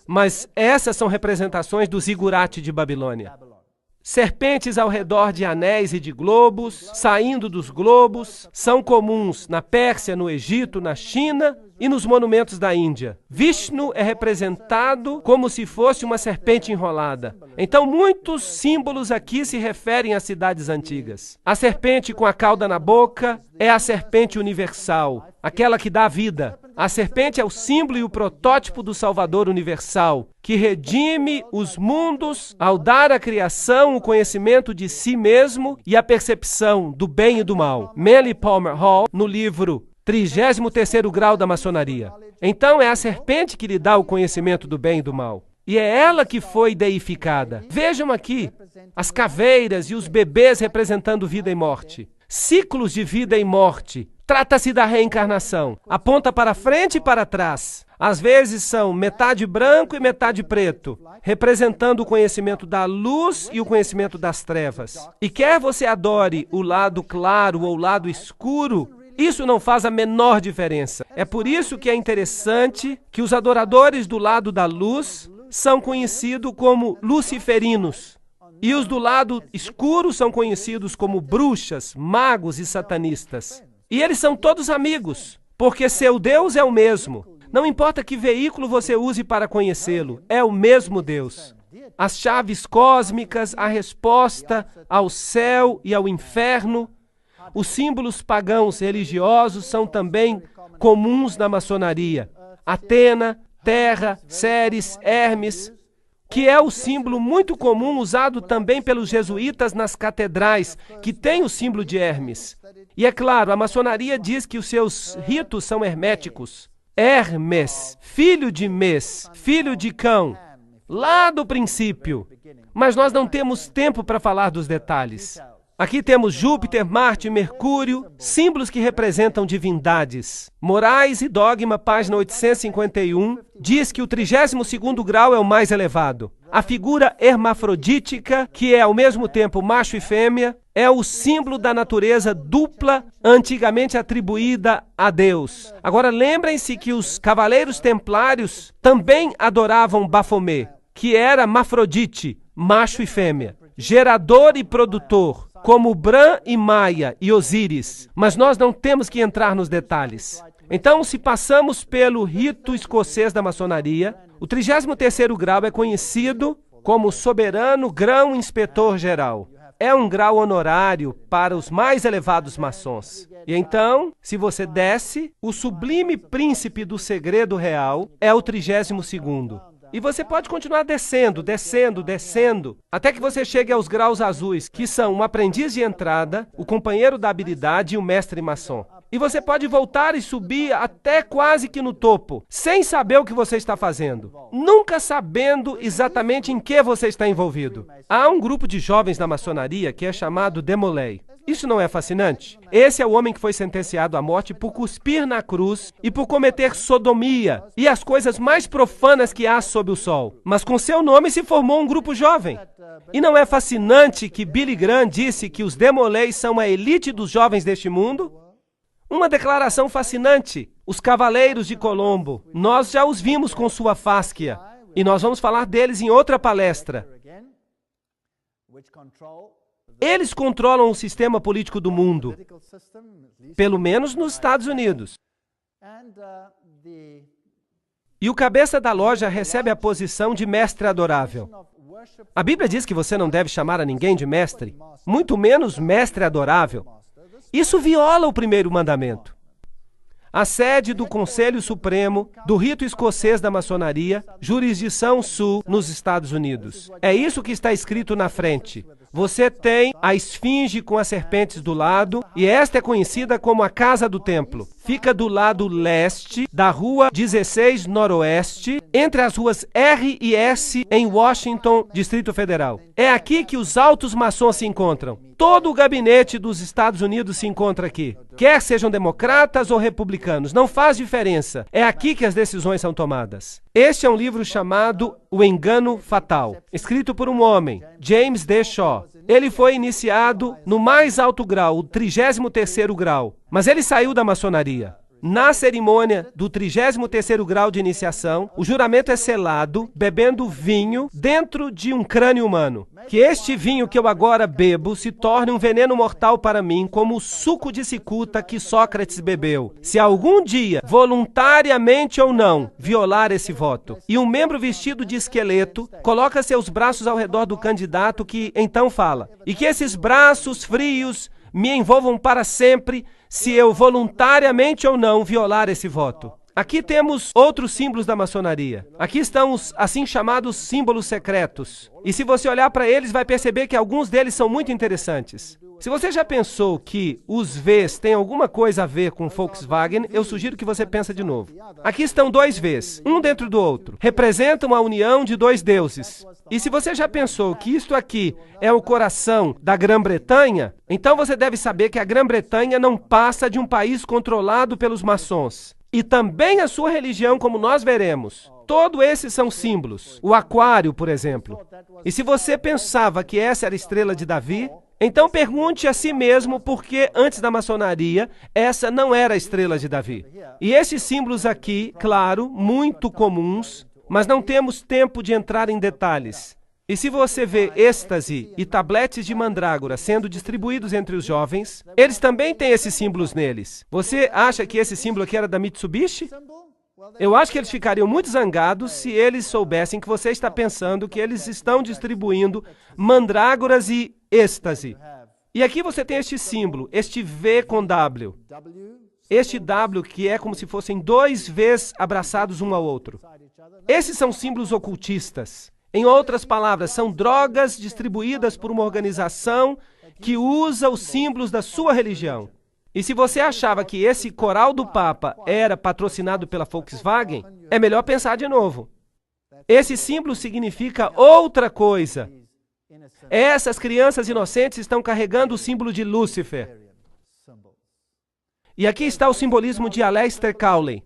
mas essas são representações do zigurate de Babilônia. Serpentes ao redor de anéis e de globos, saindo dos globos, são comuns na Pérsia, no Egito, na China e nos monumentos da Índia. Vishnu é representado como se fosse uma serpente enrolada. Então, muitos símbolos aqui se referem às cidades antigas. A serpente com a cauda na boca é a serpente universal, aquela que dá vida. A serpente é o símbolo e o protótipo do Salvador universal, que redime os mundos ao dar à criação o conhecimento de si mesmo e a percepção do bem e do mal. Manly Palmer Hall, no livro 33º Grau da Maçonaria. Então é a serpente que lhe dá o conhecimento do bem e do mal. E é ela que foi deificada. Vejam aqui, as caveiras e os bebês representando vida e morte. Ciclos de vida e morte. Trata-se da reencarnação. Aponta para frente e para trás. Às vezes são metade branco e metade preto, representando o conhecimento da luz e o conhecimento das trevas. E quer você adore o lado claro ou o lado escuro, isso não faz a menor diferença. É por isso que é interessante que os adoradores do lado da luz são conhecidos como luciferinos. E os do lado escuro são conhecidos como bruxas, magos e satanistas. E eles são todos amigos, porque seu Deus é o mesmo. Não importa que veículo você use para conhecê-lo, é o mesmo Deus. As chaves cósmicas, a resposta ao céu e ao inferno, os símbolos pagãos religiosos são também comuns na maçonaria. Atena, Terra, Ceres, Hermes, que é o símbolo muito comum usado também pelos jesuítas nas catedrais, que tem o símbolo de Hermes. E é claro, a maçonaria diz que os seus ritos são herméticos. Hermes, filho de Mes, filho de Cão, lá do princípio. Mas nós não temos tempo para falar dos detalhes. Aqui temos Júpiter, Marte e Mercúrio, símbolos que representam divindades. Morais e Dogma, página 851, diz que o 32º grau é o mais elevado. A figura hermafrodítica, que é ao mesmo tempo macho e fêmea, é o símbolo da natureza dupla antigamente atribuída a Deus. Agora lembrem-se que os cavaleiros templários também adoravam Bafomé, que era Mafrodite, macho e fêmea, gerador e produtor, como Bran e Maia e Osíris, mas nós não temos que entrar nos detalhes. Então, se passamos pelo rito escocês da maçonaria, o 33º grau é conhecido como soberano grão-inspetor-geral. É um grau honorário para os mais elevados maçons. E então, se você desce, o sublime príncipe do segredo real é o 32º. E você pode continuar descendo, descendo, descendo, até que você chegue aos graus azuis, que são um aprendiz de entrada, o companheiro da habilidade e o mestre maçom. E você pode voltar e subir até quase que no topo, sem saber o que você está fazendo, nunca sabendo exatamente em que você está envolvido. Há um grupo de jovens na maçonaria que é chamado Demolay. Isso não é fascinante? Esse é o homem que foi sentenciado à morte por cuspir na cruz e por cometer sodomia e as coisas mais profanas que há sob o sol. Mas com seu nome se formou um grupo jovem. E não é fascinante que Billy Graham disse que os Demolay são a elite dos jovens deste mundo? Uma declaração fascinante. Os Cavaleiros de Colombo. Nós já os vimos com sua fásquia. E nós vamos falar deles em outra palestra. Eles controlam o sistema político do mundo, pelo menos nos Estados Unidos. E o cabeça da loja recebe a posição de mestre adorável. A Bíblia diz que você não deve chamar a ninguém de mestre, muito menos mestre adorável. Isso viola o primeiro mandamento. A sede do Conselho Supremo, do rito escocês da maçonaria, jurisdição sul, nos Estados Unidos. É isso que está escrito na frente. Você tem a esfinge com as serpentes do lado, e esta é conhecida como a Casa do Templo. Fica do lado leste da Rua 16 Noroeste, entre as ruas R e S, em Washington, Distrito Federal. É aqui que os altos maçons se encontram. Todo o gabinete dos Estados Unidos se encontra aqui. Quer sejam democratas ou republicanos, não faz diferença. É aqui que as decisões são tomadas. Este é um livro chamado O Engano Fatal, escrito por um homem, James D. Shaw. Ele foi iniciado no mais alto grau, o 33º grau, mas ele saiu da maçonaria. Na cerimônia do 33º grau de iniciação, o juramento é selado, bebendo vinho dentro de um crânio humano. Que este vinho que eu agora bebo se torne um veneno mortal para mim, como o suco de cicuta que Sócrates bebeu. Se algum dia, voluntariamente ou não, violar esse voto, e um membro vestido de esqueleto coloca seus braços ao redor do candidato que então fala, e que esses braços frios me envolvam para sempre, se eu voluntariamente ou não violar esse voto. Aqui temos outros símbolos da maçonaria. Aqui estão os assim chamados símbolos secretos. E se você olhar para eles, vai perceber que alguns deles são muito interessantes. Se você já pensou que os Vs têm alguma coisa a ver com Volkswagen, eu sugiro que você pense de novo. Aqui estão dois Vs, um dentro do outro. Representam a união de dois deuses. E se você já pensou que isto aqui é o coração da Grã-Bretanha, então você deve saber que a Grã-Bretanha não passa de um país controlado pelos maçons. E também a sua religião, como nós veremos. Todos esses são símbolos. O aquário, por exemplo. E se você pensava que essa era a estrela de Davi, então pergunte a si mesmo por que antes da maçonaria essa não era a estrela de Davi. E esses símbolos aqui, claro, muito comuns, mas não temos tempo de entrar em detalhes. E se você vê êxtase e tabletes de mandrágora sendo distribuídos entre os jovens, eles também têm esses símbolos neles. Você acha que esse símbolo aqui era da Mitsubishi? Eu acho que eles ficariam muito zangados se eles soubessem que você está pensando que eles estão distribuindo mandrágoras e êxtase. E aqui você tem este símbolo, este V com W. Este W que é como se fossem dois Vs abraçados um ao outro. Esses são símbolos ocultistas. Em outras palavras, são drogas distribuídas por uma organização que usa os símbolos da sua religião. E se você achava que esse coral do Papa era patrocinado pela Volkswagen, é melhor pensar de novo. Esse símbolo significa outra coisa. Essas crianças inocentes estão carregando o símbolo de Lúcifer. E aqui está o simbolismo de Aleister Crowley.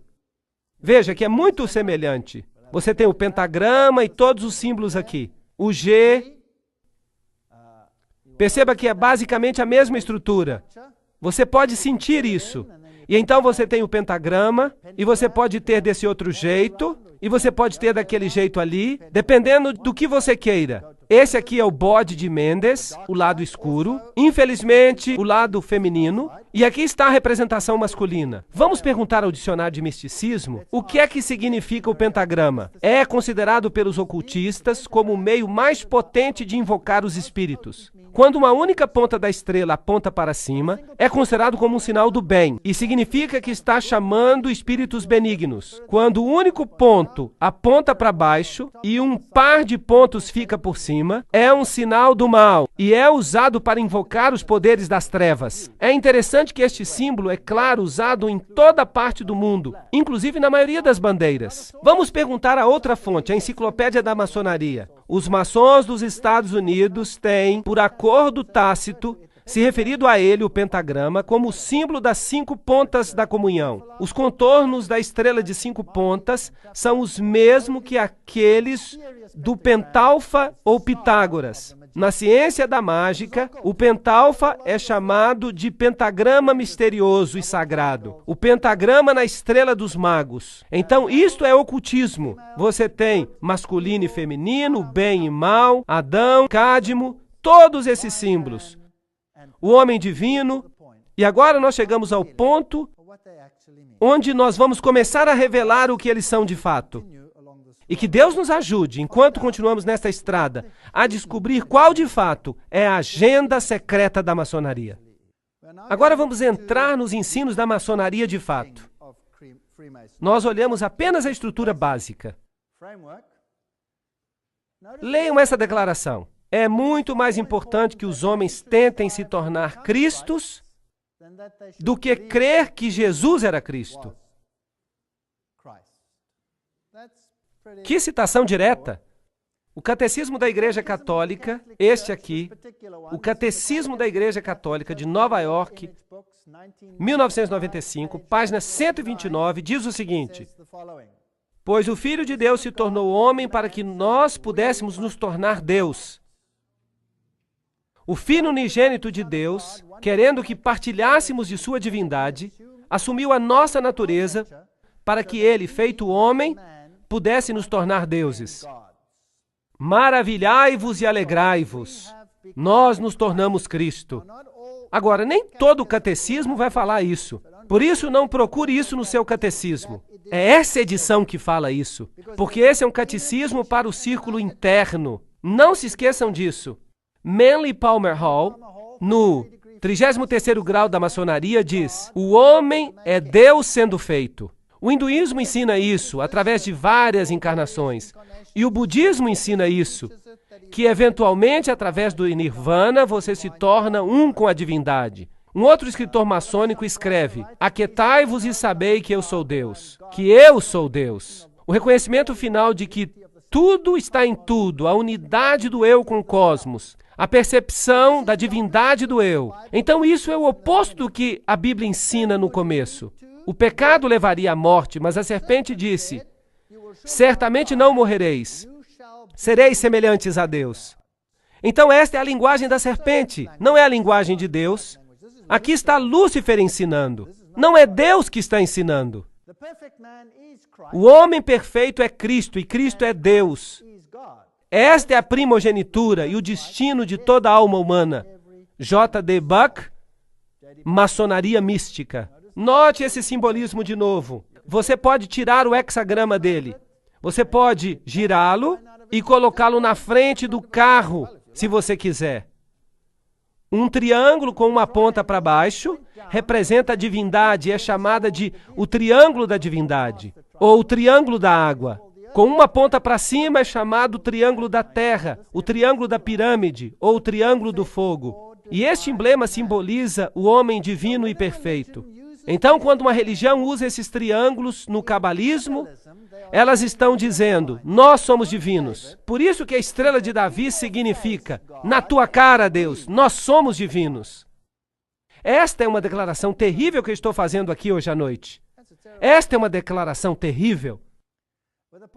Veja que é muito semelhante. Você tem o pentagrama e todos os símbolos aqui. O G. Perceba que é basicamente a mesma estrutura. Você pode sentir isso. E então você tem o pentagrama, e você pode ter desse outro jeito, e você pode ter daquele jeito ali, dependendo do que você queira. Esse aqui é o bode de Mendes, o lado escuro. Infelizmente, o lado feminino. E aqui está a representação masculina. Vamos perguntar ao dicionário de misticismo o que é que significa o pentagrama. É considerado pelos ocultistas como o meio mais potente de invocar os espíritos. Quando uma única ponta da estrela aponta para cima, é considerado como um sinal do bem e significa que está chamando espíritos benignos. Quando o único ponto aponta para baixo e um par de pontos fica por cima, é um sinal do mal e é usado para invocar os poderes das trevas. É interessante que este símbolo é, claro, usado em toda parte do mundo, inclusive na maioria das bandeiras. Vamos perguntar a outra fonte, a Enciclopédia da Maçonaria. Os maçons dos Estados Unidos têm, por acordo tácito, se referido a ele, o pentagrama, como símbolo das 5 pontas da comunhão. Os contornos da estrela de 5 pontas são os mesmos que aqueles do pentalfa ou Pitágoras. Na ciência da mágica, o pentalfa é chamado de pentagrama misterioso e sagrado. O pentagrama na estrela dos magos. Então, isto é ocultismo. Você tem masculino e feminino, bem e mal, Adão, Cádmo, todos esses símbolos. O homem divino. E agora nós chegamos ao ponto onde nós vamos começar a revelar o que eles são de fato. E que Deus nos ajude, enquanto continuamos nesta estrada, a descobrir qual de fato é a agenda secreta da maçonaria. Agora vamos entrar nos ensinos da maçonaria de fato. Nós olhamos apenas a estrutura básica. Leiam essa declaração. É muito mais importante que os homens tentem se tornar Cristos do que crer que Jesus era Cristo. Que citação direta! O Catecismo da Igreja Católica, este aqui, o Catecismo da Igreja Católica de Nova York, 1995, página 129, diz o seguinte: pois o Filho de Deus se tornou homem para que nós pudéssemos nos tornar Deus. O Filho unigênito de Deus, querendo que partilhássemos de sua divindade, assumiu a nossa natureza para que ele, feito homem, pudesse nos tornar deuses. Maravilhai-vos e alegrai-vos. Nós nos tornamos Cristo. Agora, nem todo o catecismo vai falar isso. Por isso, não procure isso no seu catecismo. É essa edição que fala isso. Porque esse é um catecismo para o círculo interno. Não se esqueçam disso. Manly Palmer Hall, no 33º grau da maçonaria, diz: o homem é Deus sendo feito. O hinduísmo ensina isso através de várias encarnações. E o budismo ensina isso, que eventualmente, através do nirvana, você se torna um com a divindade. Um outro escritor maçônico escreve: aquietai-vos e sabei que eu sou Deus, que eu sou Deus. O reconhecimento final de que tudo está em tudo, a unidade do eu com o cosmos, a percepção da divindade do eu. Então isso é o oposto do que a Bíblia ensina no começo. O pecado levaria à morte, mas a serpente disse: certamente não morrereis, sereis semelhantes a Deus. Então esta é a linguagem da serpente, não é a linguagem de Deus. Aqui está Lúcifer ensinando, não é Deus que está ensinando. O homem perfeito é Cristo e Cristo é Deus. Esta é a primogenitura e o destino de toda a alma humana. J.D. Buck, Maçonaria Mística. Note esse simbolismo de novo. Você pode tirar o hexagrama dele. Você pode girá-lo e colocá-lo na frente do carro, se você quiser. Um triângulo com uma ponta para baixo representa a divindade e é chamada de o triângulo da divindade, ou o triângulo da água. Com uma ponta para cima é chamado o triângulo da terra, o triângulo da pirâmide, ou o triângulo do fogo. E este emblema simboliza o homem divino e perfeito. Então, quando uma religião usa esses triângulos no cabalismo, elas estão dizendo: nós somos divinos. Por isso que a estrela de Davi significa: na tua cara, Deus, nós somos divinos. Esta é uma declaração terrível que eu estou fazendo aqui hoje à noite. Esta é uma declaração terrível.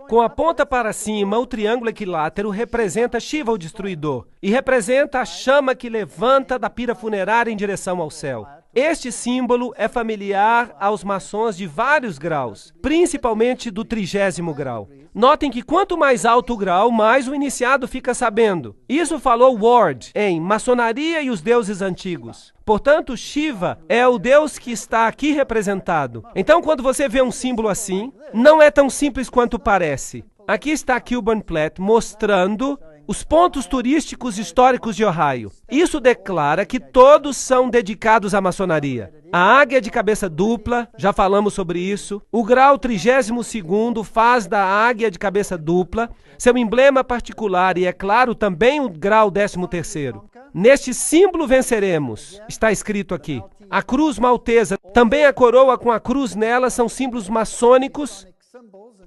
Com a ponta para cima, o triângulo equilátero representa Shiva, o destruidor, e representa a chama que levanta da pira funerária em direção ao céu. Este símbolo é familiar aos maçons de vários graus, principalmente do 30º grau. Notem que quanto mais alto o grau, mais o iniciado fica sabendo. Isso falou Ward em Maçonaria e os Deuses Antigos. Portanto, Shiva é o Deus que está aqui representado. Então, quando você vê um símbolo assim, não é tão simples quanto parece. Aqui está Kilburn Platt mostrando os pontos turísticos históricos de Ohio. Isso declara que todos são dedicados à maçonaria. A águia de cabeça dupla, já falamos sobre isso. O grau 32º faz da águia de cabeça dupla seu emblema particular e, é claro, também o grau 13º. Neste símbolo venceremos, está escrito aqui. A cruz maltesa, também a coroa com a cruz nela, são símbolos maçônicos.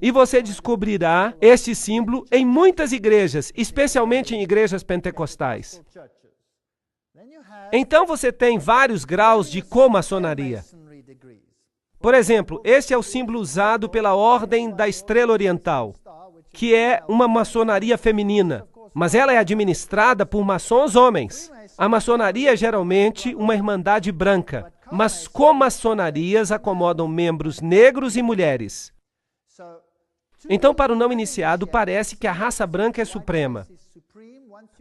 E você descobrirá este símbolo em muitas igrejas, especialmente em igrejas pentecostais. Então você tem vários graus de comaçonaria. Por exemplo, este é o símbolo usado pela Ordem da Estrela Oriental, que é uma maçonaria feminina, mas ela é administrada por maçons homens. A maçonaria é geralmente uma irmandade branca, mas comaçonarias acomodam membros negros e mulheres. Então, para o não iniciado, parece que a raça branca é suprema.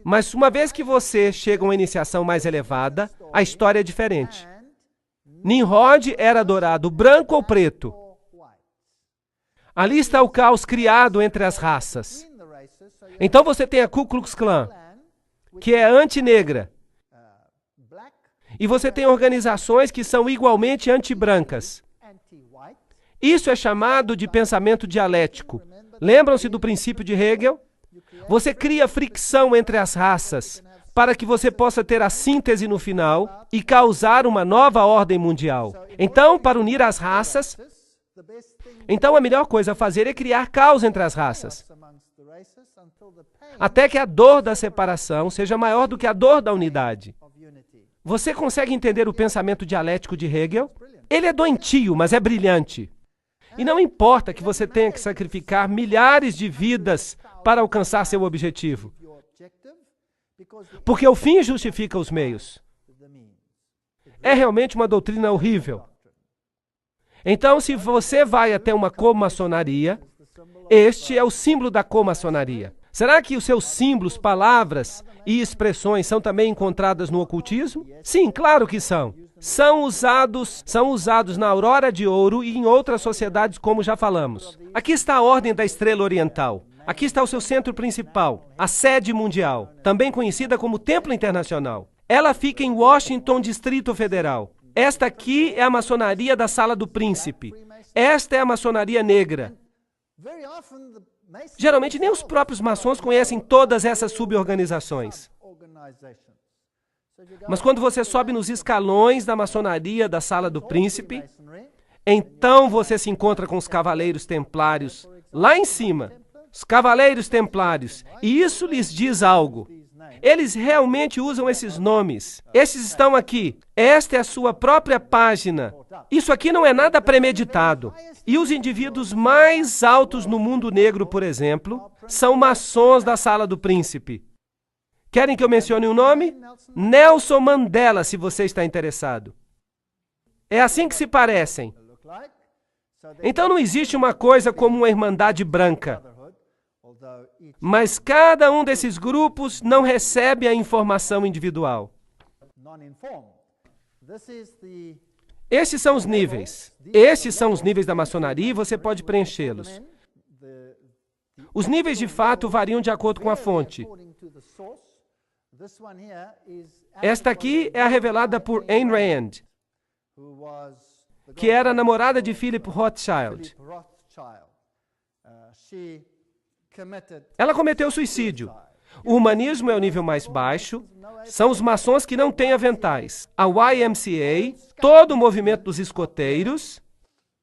Mas uma vez que você chega a uma iniciação mais elevada, a história é diferente. Nimrod era adorado branco ou preto. Ali está o caos criado entre as raças. Então você tem a Ku Klux Klan, que é anti-negra. E você tem organizações que são igualmente anti-brancas. Isso é chamado de pensamento dialético. Lembram-se do princípio de Hegel? Você cria fricção entre as raças para que você possa ter a síntese no final e causar uma nova ordem mundial. Então, para unir as raças, a melhor coisa a fazer é criar caos entre as raças, até que a dor da separação seja maior do que a dor da unidade. Você consegue entender o pensamento dialético de Hegel? Ele é doentio, mas é brilhante. E não importa que você tenha que sacrificar milhares de vidas para alcançar seu objetivo, porque o fim justifica os meios. É realmente uma doutrina horrível. Então, se você vai até uma comaçonaria, este é o símbolo da comaçonaria. Será que os seus símbolos, palavras e expressões são também encontradas no ocultismo? Sim, claro que são. São usados na Aurora de Ouro e em outras sociedades, como já falamos. Aqui está a Ordem da Estrela Oriental. Aqui está o seu centro principal, a sede mundial, também conhecida como Templo Internacional. Ela fica em Washington, Distrito Federal. Esta aqui é a maçonaria da Sala do Príncipe. Esta é a maçonaria negra. Geralmente, nem os próprios maçons conhecem todas essas suborganizações. Mas quando você sobe nos escalões da maçonaria da Sala do Príncipe, então você se encontra com os Cavaleiros Templários lá em cima. Os Cavaleiros Templários. E isso lhes diz algo. Eles realmente usam esses nomes. Esses estão aqui. Esta é a sua própria página. Isso aqui não é nada premeditado. E os indivíduos mais altos no mundo negro, por exemplo, são maçons da Sala do Príncipe. Querem que eu mencione o nome? Nelson Mandela, se você está interessado. É assim que se parecem. Então não existe uma coisa como uma irmandade branca. Mas cada um desses grupos não recebe a informação individual. Estes são os níveis. Estes são os níveis da maçonaria e você pode preenchê-los. Os níveis de fato variam de acordo com a fonte. Esta aqui é a revelada por Ayn Rand, que era a namorada de Philip Rothschild. Ela cometeu suicídio. O humanismo é o nível mais baixo. São os maçons que não têm aventais. A YMCA, todo o movimento dos escoteiros,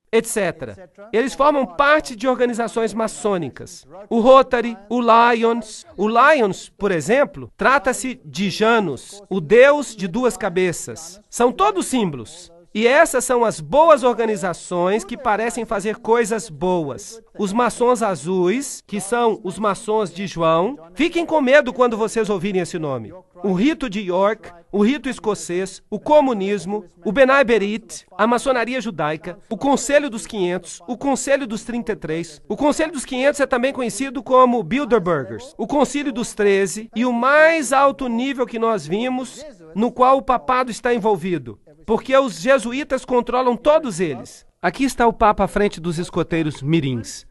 etc. Eles formam parte de organizações maçônicas. O Rotary, o Lions. O Lions, por exemplo, trata-se de Janus, o deus de duas cabeças. São todos símbolos. E essas são as boas organizações que parecem fazer coisas boas. Os maçons azuis, que são os maçons de João, fiquem com medo quando vocês ouvirem esse nome. O rito de York, o rito escocês, o comunismo, o B'nai B'rith, a maçonaria judaica, o Conselho dos 500, o Conselho dos 33. O Conselho dos 500 é também conhecido como Bilderbergers, o Concílio dos 13 e o mais alto nível que nós vimos, no qual o papado está envolvido, porque os jesuítas controlam todos eles. Aqui está o Papa à frente dos escoteiros mirins.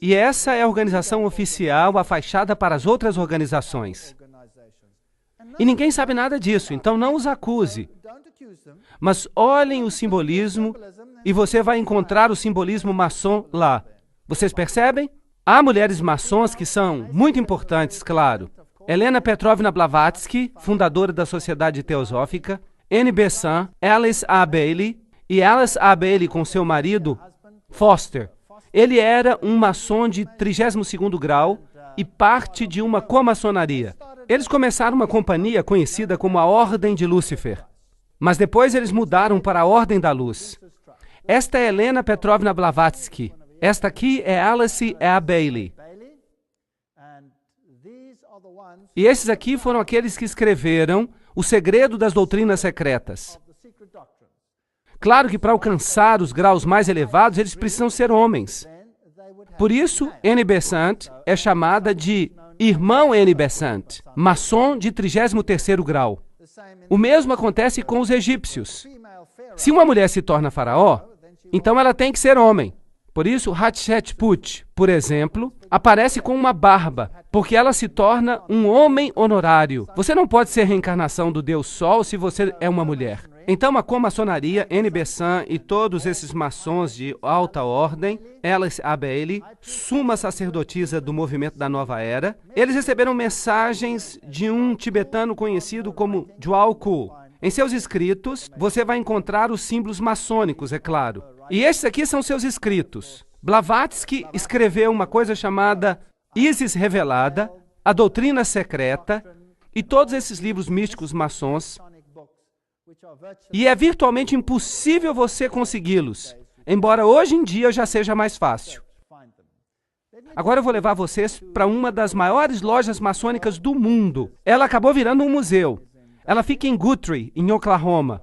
E essa é a organização oficial, a fachada para as outras organizações. E ninguém sabe nada disso, então não os acuse. Mas olhem o simbolismo e você vai encontrar o simbolismo maçom lá. Vocês percebem? Há mulheres maçons que são muito importantes, claro. Helena Petrovna Blavatsky, fundadora da Sociedade Teosófica, Annie Besant, Alice A. Bailey, e Alice A. Bailey com seu marido, Foster. Ele era um maçom de 32º grau e parte de uma comaçonaria. Eles começaram uma companhia conhecida como a Ordem de Lúcifer, mas depois eles mudaram para a Ordem da Luz. Esta é Helena Petrovna Blavatsky. Esta aqui é Alice A. Bailey. E esses aqui foram aqueles que escreveram O Segredo das Doutrinas Secretas. Claro que para alcançar os graus mais elevados, eles precisam ser homens. Por isso, Annie Besant é chamada de Irmão Annie Besant, maçom de 33º grau. O mesmo acontece com os egípcios. Se uma mulher se torna faraó, então ela tem que ser homem. Por isso, Hatshepsut, por exemplo, aparece com uma barba, porque ela se torna um homem honorário. Você não pode ser reencarnação do Deus Sol se você é uma mulher. Então, a comaçonaria, Annie Besant e todos esses maçons de alta ordem, Alice A. Bailey, suma sacerdotisa do movimento da Nova Era, eles receberam mensagens de um tibetano conhecido como Djwhal Khul. Em seus escritos, você vai encontrar os símbolos maçônicos, é claro. E estes aqui são seus escritos. Blavatsky escreveu uma coisa chamada Isis Revelada, a Doutrina Secreta, e todos esses livros místicos maçons. E é virtualmente impossível você consegui-los, embora hoje em dia já seja mais fácil. Agora eu vou levar vocês para uma das maiores lojas maçônicas do mundo. Ela acabou virando um museu. Ela fica em Guthrie, em Oklahoma.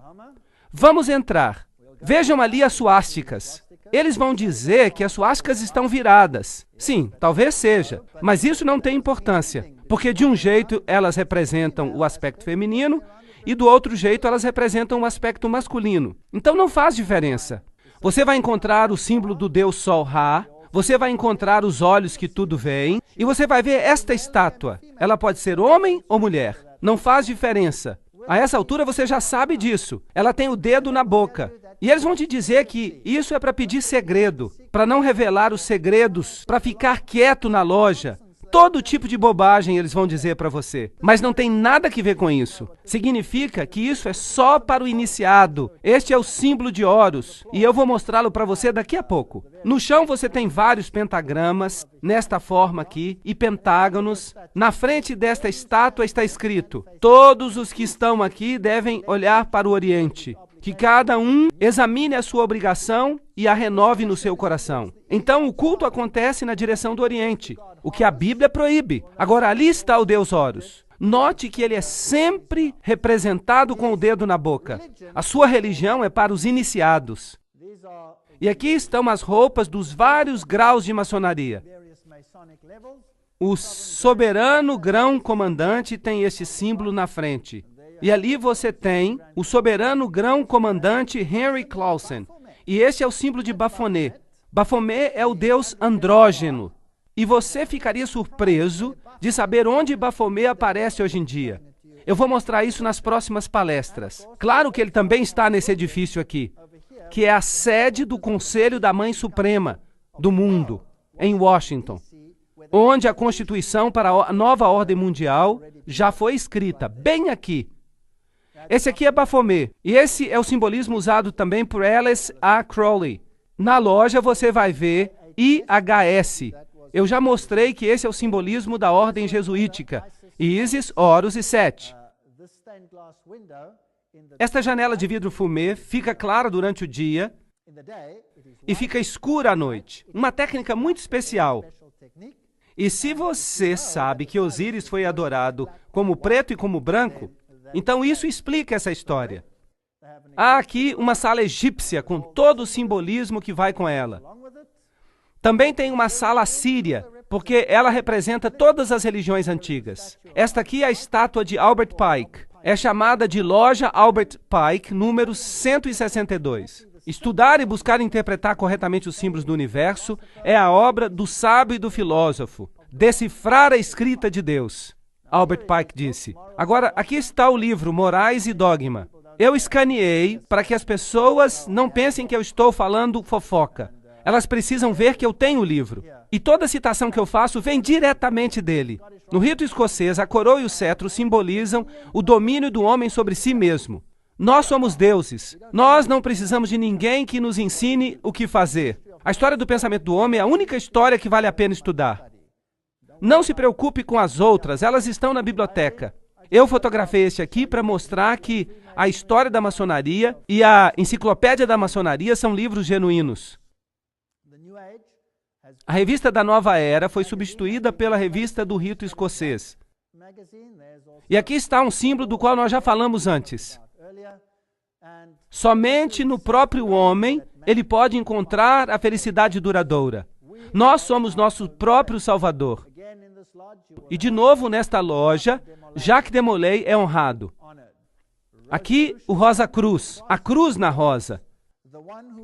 Vamos entrar. Vejam ali as suásticas. Eles vão dizer que as suásticas estão viradas. Sim, talvez seja, mas isso não tem importância, porque de um jeito elas representam o aspecto feminino e do outro jeito elas representam o aspecto masculino. Então não faz diferença. Você vai encontrar o símbolo do Deus Sol Ra, você vai encontrar os olhos que tudo veem, e você vai ver esta estátua. Ela pode ser homem ou mulher. Não faz diferença. A essa altura você já sabe disso. Ela tem o dedo na boca. E eles vão te dizer que isso é para pedir segredo, para não revelar os segredos, para ficar quieto na loja. Todo tipo de bobagem eles vão dizer para você. Mas não tem nada que ver com isso. Significa que isso é só para o iniciado. Este é o símbolo de Horus. E eu vou mostrá-lo para você daqui a pouco. No chão você tem vários pentagramas, nesta forma aqui, e pentágonos. Na frente desta estátua está escrito: todos os que estão aqui devem olhar para o Oriente. Que cada um examine a sua obrigação e a renove no seu coração. Então o culto acontece na direção do Oriente, o que a Bíblia proíbe. Agora ali está o Deus Horus. Note que ele é sempre representado com o dedo na boca. A sua religião é para os iniciados. E aqui estão as roupas dos vários graus de maçonaria. O soberano grão-comandante tem este símbolo na frente. E ali você tem o soberano grão-comandante Henry Clausen. E esse é o símbolo de Baphomet. Baphomet é o deus andrógeno. E você ficaria surpreso de saber onde Baphomet aparece hoje em dia. Eu vou mostrar isso nas próximas palestras. Claro que ele também está nesse edifício aqui, que é a sede do Conselho da Mãe Suprema do mundo, em Washington, onde a Constituição para a nova ordem mundial já foi escrita, bem aqui. Esse aqui é Baphomet, e esse é o simbolismo usado também por Alice A. Crowley. Na loja você vai ver IHS. Eu já mostrei que esse é o simbolismo da ordem jesuítica. Isis, Horus e Set. Esta janela de vidro fumê fica clara durante o dia e fica escura à noite. Uma técnica muito especial. E se você sabe que Osíris foi adorado como preto e como branco, então isso explica essa história. Há aqui uma sala egípcia com todo o simbolismo que vai com ela. Também tem uma sala assíria, porque ela representa todas as religiões antigas. Esta aqui é a estátua de Albert Pike. É chamada de Loja Albert Pike, número 162. Estudar e buscar interpretar corretamente os símbolos do universo é a obra do sábio e do filósofo. Decifrar a escrita de Deus, Albert Pike disse. Agora, aqui está o livro Morais e Dogma. Eu escaneei para que as pessoas não pensem que eu estou falando fofoca. Elas precisam ver que eu tenho o livro. E toda citação que eu faço vem diretamente dele. No rito escocês, a coroa e o cetro simbolizam o domínio do homem sobre si mesmo. Nós somos deuses. Nós não precisamos de ninguém que nos ensine o que fazer. A história do pensamento do homem é a única história que vale a pena estudar. Não se preocupe com as outras, elas estão na biblioteca. Eu fotografei este aqui para mostrar que a história da maçonaria e a enciclopédia da maçonaria são livros genuínos. A revista da Nova Era foi substituída pela revista do rito escocês. E aqui está um símbolo do qual nós já falamos antes. Somente no próprio homem ele pode encontrar a felicidade duradoura. Nós somos nosso próprio Salvador. E de novo nesta loja, Jacques de Molay é honrado. Aqui o Rosa Cruz, a cruz na rosa.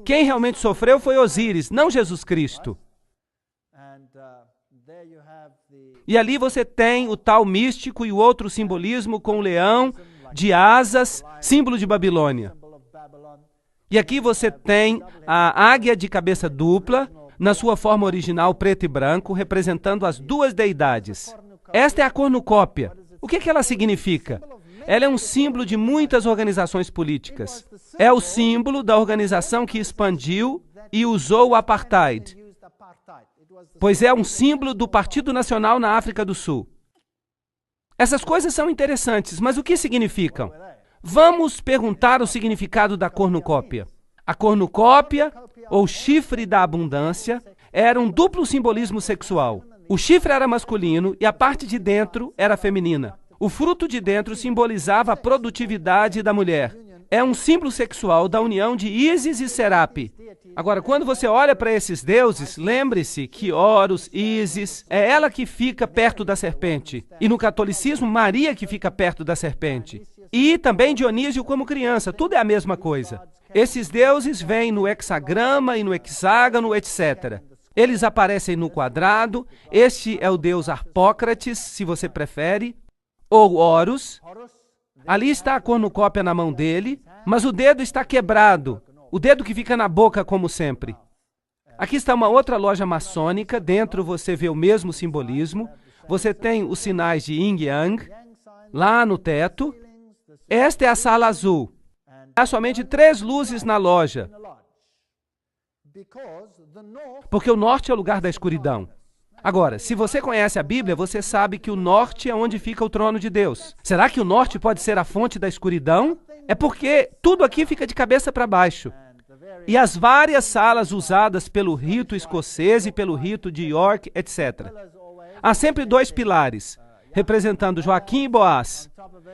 Quem realmente sofreu foi Osíris, não Jesus Cristo. E ali você tem o tal místico e o outro simbolismo com o leão de asas, símbolo de Babilônia. E aqui você tem a águia de cabeça dupla, na sua forma original preto e branco, representando as duas deidades. Esta é a cornucópia. O que ela significa? Ela é um símbolo de muitas organizações políticas. É o símbolo da organização que expandiu e usou o apartheid, pois é um símbolo do Partido Nacional na África do Sul. Essas coisas são interessantes, mas o que significam? Vamos perguntar o significado da cornucópia. A cornucópia, ou chifre da abundância, era um duplo simbolismo sexual. O chifre era masculino e a parte de dentro era feminina. O fruto de dentro simbolizava a produtividade da mulher. É um símbolo sexual da união de Ísis e Serape. Agora, quando você olha para esses deuses, lembre-se que Horus, Ísis, é ela que fica perto da serpente. E no catolicismo, Maria que fica perto da serpente. E também Dionísio como criança, tudo é a mesma coisa. Esses deuses vêm no hexagrama e no hexágono, etc. Eles aparecem no quadrado. Este é o deus Harpócrates, se você prefere, ou Horus. Ali está a cornucópia na mão dele, mas o dedo está quebrado, o dedo que fica na boca, como sempre. Aqui está uma outra loja maçônica, dentro você vê o mesmo simbolismo. Você tem os sinais de Yin Yang, lá no teto. Esta é a sala azul. Há somente 3 luzes na loja, porque o norte é o lugar da escuridão. Agora, se você conhece a Bíblia, você sabe que o norte é onde fica o trono de Deus. Será que o norte pode ser a fonte da escuridão? É porque tudo aqui fica de cabeça para baixo. E as várias salas usadas pelo rito escocês e pelo rito de York, etc. Há sempre 2 pilares, representando Joaquim e Boaz.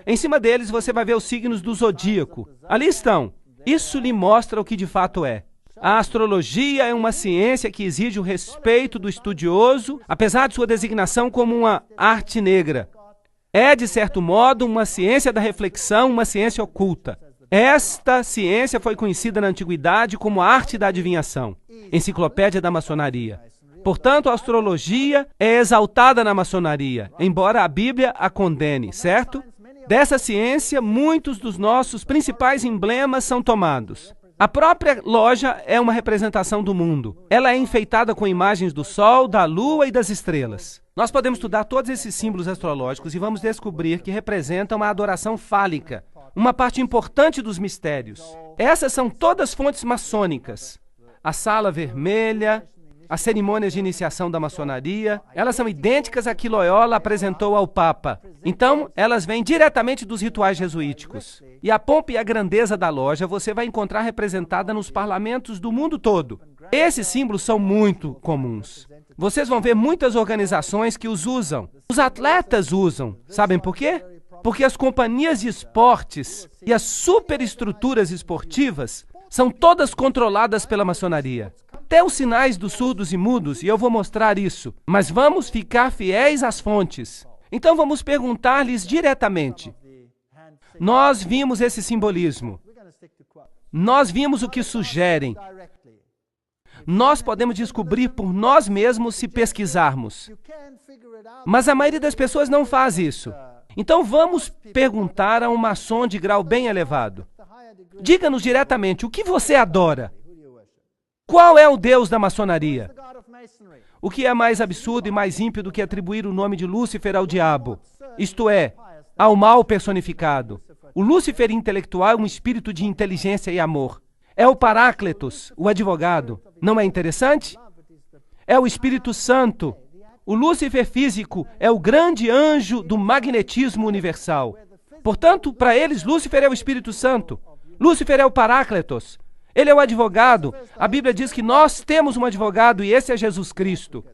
Em cima deles você vai ver os signos do zodíaco. Ali estão. Isso lhe mostra o que de fato é. A astrologia é uma ciência que exige o respeito do estudioso, apesar de sua designação como uma arte negra. É, de certo modo, uma ciência da reflexão, uma ciência oculta. Esta ciência foi conhecida na antiguidade como a arte da adivinhação, enciclopédia da maçonaria. Portanto, a astrologia é exaltada na maçonaria, embora a Bíblia a condene, certo? Dessa ciência, muitos dos nossos principais emblemas são tomados. A própria loja é uma representação do mundo. Ela é enfeitada com imagens do Sol, da Lua e das estrelas. Nós podemos estudar todos esses símbolos astrológicos e vamos descobrir que representam a adoração fálica, uma parte importante dos mistérios. Essas são todas fontes maçônicas. A sala vermelha, as cerimônias de iniciação da maçonaria, elas são idênticas a que Loyola apresentou ao Papa. Então, elas vêm diretamente dos rituais jesuíticos. E a pompa e a grandeza da loja você vai encontrar representada nos parlamentos do mundo todo. Esses símbolos são muito comuns. Vocês vão ver muitas organizações que os usam. Os atletas usam. Sabem por quê? Porque as companhias de esportes e as superestruturas esportivas são todas controladas pela maçonaria. Até os sinais dos surdos e mudos, e eu vou mostrar isso. Mas vamos ficar fiéis às fontes. Então vamos perguntar-lhes diretamente. Nós vimos esse simbolismo. Nós vimos o que sugerem. Nós podemos descobrir por nós mesmos se pesquisarmos. Mas a maioria das pessoas não faz isso. Então vamos perguntar a um maçom de grau bem elevado. Diga-nos diretamente, o que você adora? Qual é o Deus da maçonaria? O que é mais absurdo e mais ímpio do que atribuir o nome de Lúcifer ao diabo? Isto é, ao mal personificado. O Lúcifer intelectual é um espírito de inteligência e amor. É o Paráclitos, o advogado. Não é interessante? É o Espírito Santo. O Lúcifer físico é o grande anjo do magnetismo universal. Portanto, para eles, Lúcifer é o Espírito Santo. Lúcifer é o Paráclitos. Ele é o advogado. A Bíblia diz que nós temos um advogado e esse é Jesus Cristo.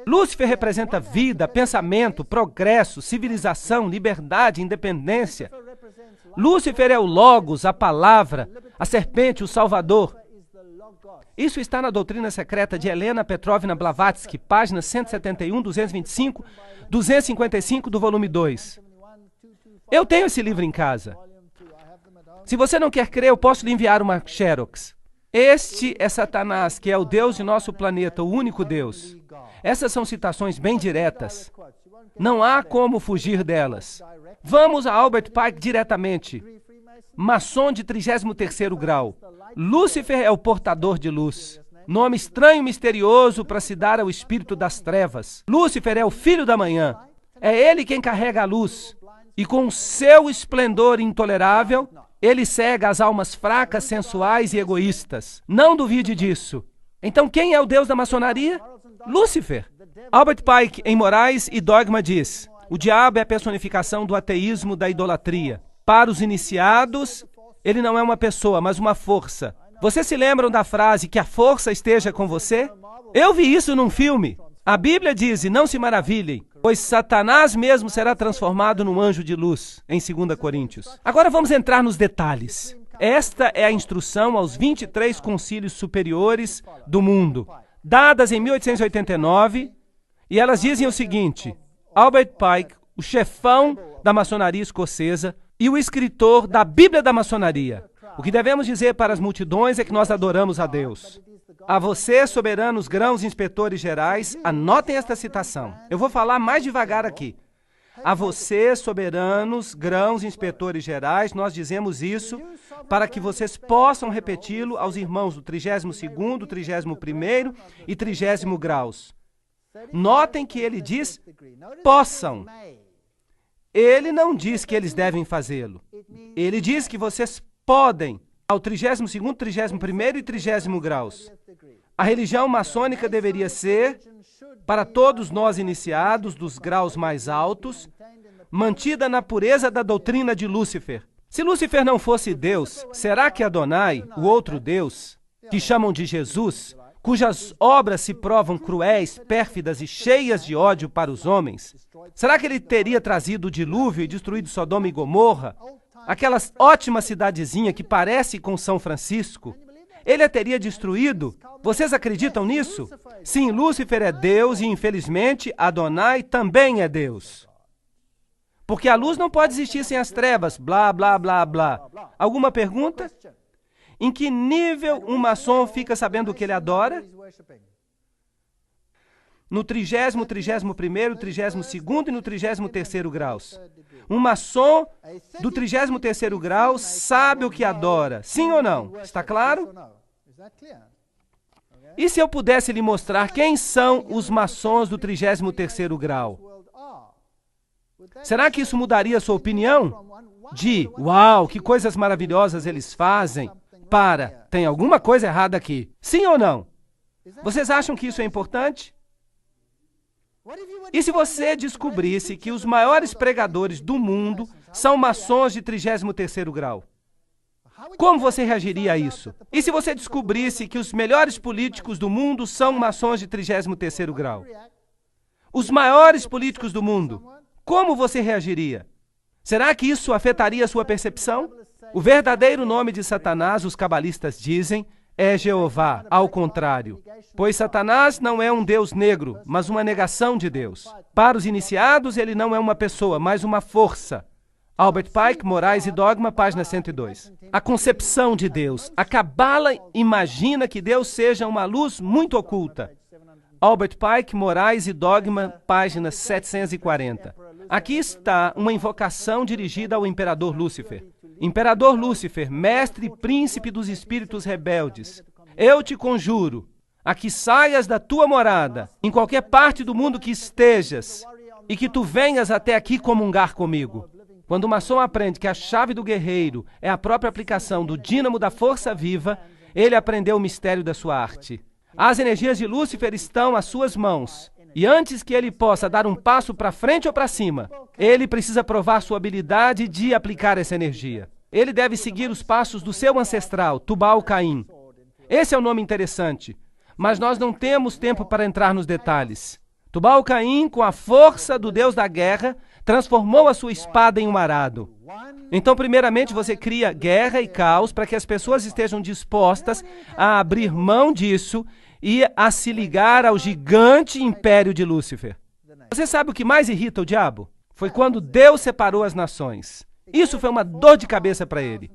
Lúcifer representa vida, pensamento, progresso, civilização, liberdade, independência. Lúcifer é o Logos, a palavra, a serpente, o Salvador. Isso está na doutrina secreta de Helena Petrovna Blavatsky, páginas 171, 225, 255 do volume 2. Eu tenho esse livro em casa. Se você não quer crer, eu posso lhe enviar uma xerox. Este é Satanás, que é o Deus de nosso planeta, o único Deus. Essas são citações bem diretas. Não há como fugir delas. Vamos a Albert Pike diretamente. Maçom de 33º grau. Lúcifer é o portador de luz. Nome estranho e misterioso para se dar ao espírito das trevas. Lúcifer é o filho da manhã. É ele quem carrega a luz. E com seu esplendor intolerável, ele cega as almas fracas, sensuais e egoístas. Não duvide disso. Então quem é o Deus da maçonaria? Lúcifer. Albert Pike, em Morais e Dogma, diz: o diabo é a personificação do ateísmo, da idolatria. Para os iniciados, ele não é uma pessoa, mas uma força. Vocês se lembram da frase que a força esteja com você? Eu vi isso num filme. A Bíblia diz, e não se maravilhem, pois Satanás mesmo será transformado num anjo de luz, em 2 Coríntios. Agora vamos entrar nos detalhes. Esta é a instrução aos 23 concílios superiores do mundo, dadas em 1889, e elas dizem o seguinte: Albert Pike, o chefão da maçonaria escocesa e o escritor da Bíblia da maçonaria. O que devemos dizer para as multidões é que nós adoramos a Deus. A vocês, soberanos grãos inspetores gerais, anotem esta citação. Eu vou falar mais devagar aqui. A vocês, soberanos grãos inspetores gerais, nós dizemos isso para que vocês possam repeti-lo aos irmãos do 32º, 31º e 30º graus. Notem que ele diz possam. Ele não diz que eles devem fazê-lo. Ele diz que vocês podem ao 32º, 31º e 30º graus. A religião maçônica deveria ser, para todos nós iniciados dos graus mais altos, mantida na pureza da doutrina de Lúcifer. Se Lúcifer não fosse Deus, será que Adonai, o outro Deus, que chamam de Jesus, cujas obras se provam cruéis, pérfidas e cheias de ódio para os homens, será que ele teria trazido o dilúvio e destruído Sodoma e Gomorra, aquela ótima cidadezinha que parece com São Francisco? Ele a teria destruído? Vocês acreditam nisso? Sim, Lúcifer é Deus e, infelizmente, Adonai também é Deus. Porque a luz não pode existir sem as trevas, blá, blá, blá, blá. Alguma pergunta? Em que nível um maçom fica sabendo o que ele adora? No 30º, 31º, 32º e no 33º graus. Um maçom do 33º grau sabe o que adora. Sim ou não? Está claro? E se eu pudesse lhe mostrar quem são os maçons do 33º grau? Será que isso mudaria a sua opinião? De, uau, que coisas maravilhosas eles fazem, para, tem alguma coisa errada aqui. Sim ou não? Vocês acham que isso é importante? E se você descobrisse que os maiores pregadores do mundo são maçons de 33º grau? Como você reagiria a isso? E se você descobrisse que os melhores políticos do mundo são maçons de 33º grau? Os maiores políticos do mundo, como você reagiria? Será que isso afetaria a sua percepção? O verdadeiro nome de Satanás, os cabalistas dizem, é Jeová, ao contrário. Pois Satanás não é um Deus negro, mas uma negação de Deus. Para os iniciados, ele não é uma pessoa, mas uma força. Albert Pike, Morais e Dogma, página 102. A concepção de Deus. A Cabala imagina que Deus seja uma luz muito oculta. Albert Pike, Morais e Dogma, página 740. Aqui está uma invocação dirigida ao imperador Lúcifer. Imperador Lúcifer, mestre e príncipe dos espíritos rebeldes, eu te conjuro a que saias da tua morada, em qualquer parte do mundo que estejas, e que tu venhas até aqui comungar comigo. Quando o maçom aprende que a chave do guerreiro é a própria aplicação do dínamo da força viva, ele aprendeu o mistério da sua arte. As energias de Lúcifer estão às suas mãos. E antes que ele possa dar um passo para frente ou para cima, ele precisa provar sua habilidade de aplicar essa energia. Ele deve seguir os passos do seu ancestral, Tubal-Caim. Esse é um nome interessante, mas nós não temos tempo para entrar nos detalhes. Tubal-Caim, com a força do Deus da guerra, transformou a sua espada em um arado. Então, primeiramente, você cria guerra e caos para que as pessoas estejam dispostas a abrir mão disso e a se ligar ao gigante império de Lúcifer. Você sabe o que mais irrita o diabo? Foi quando Deus separou as nações. Isso foi uma dor de cabeça para ele.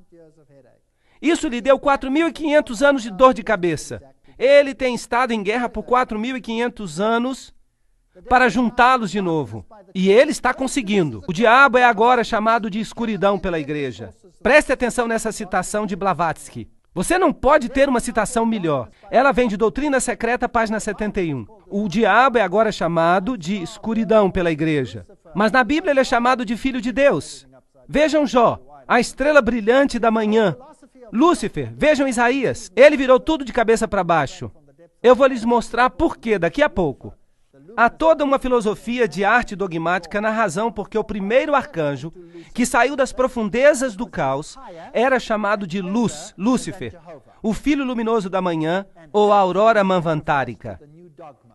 Isso lhe deu 4.500 anos de dor de cabeça. Ele tem estado em guerra por 4.500 anos para juntá-los de novo. E ele está conseguindo. O diabo é agora chamado de escuridão pela igreja. Preste atenção nessa citação de Blavatsky. Você não pode ter uma citação melhor. Ela vem de Doutrina Secreta, página 71. O diabo é agora chamado de escuridão pela igreja. Mas na Bíblia ele é chamado de filho de Deus. Vejam Jó, a estrela brilhante da manhã. Lúcifer, vejam Isaías. Ele virou tudo de cabeça para baixo. Eu vou lhes mostrar por quê daqui a pouco. Há toda uma filosofia de arte dogmática na razão porque o primeiro arcanjo, que saiu das profundezas do caos, era chamado de Luz, Lúcifer, o filho luminoso da manhã, ou a aurora manvantárica.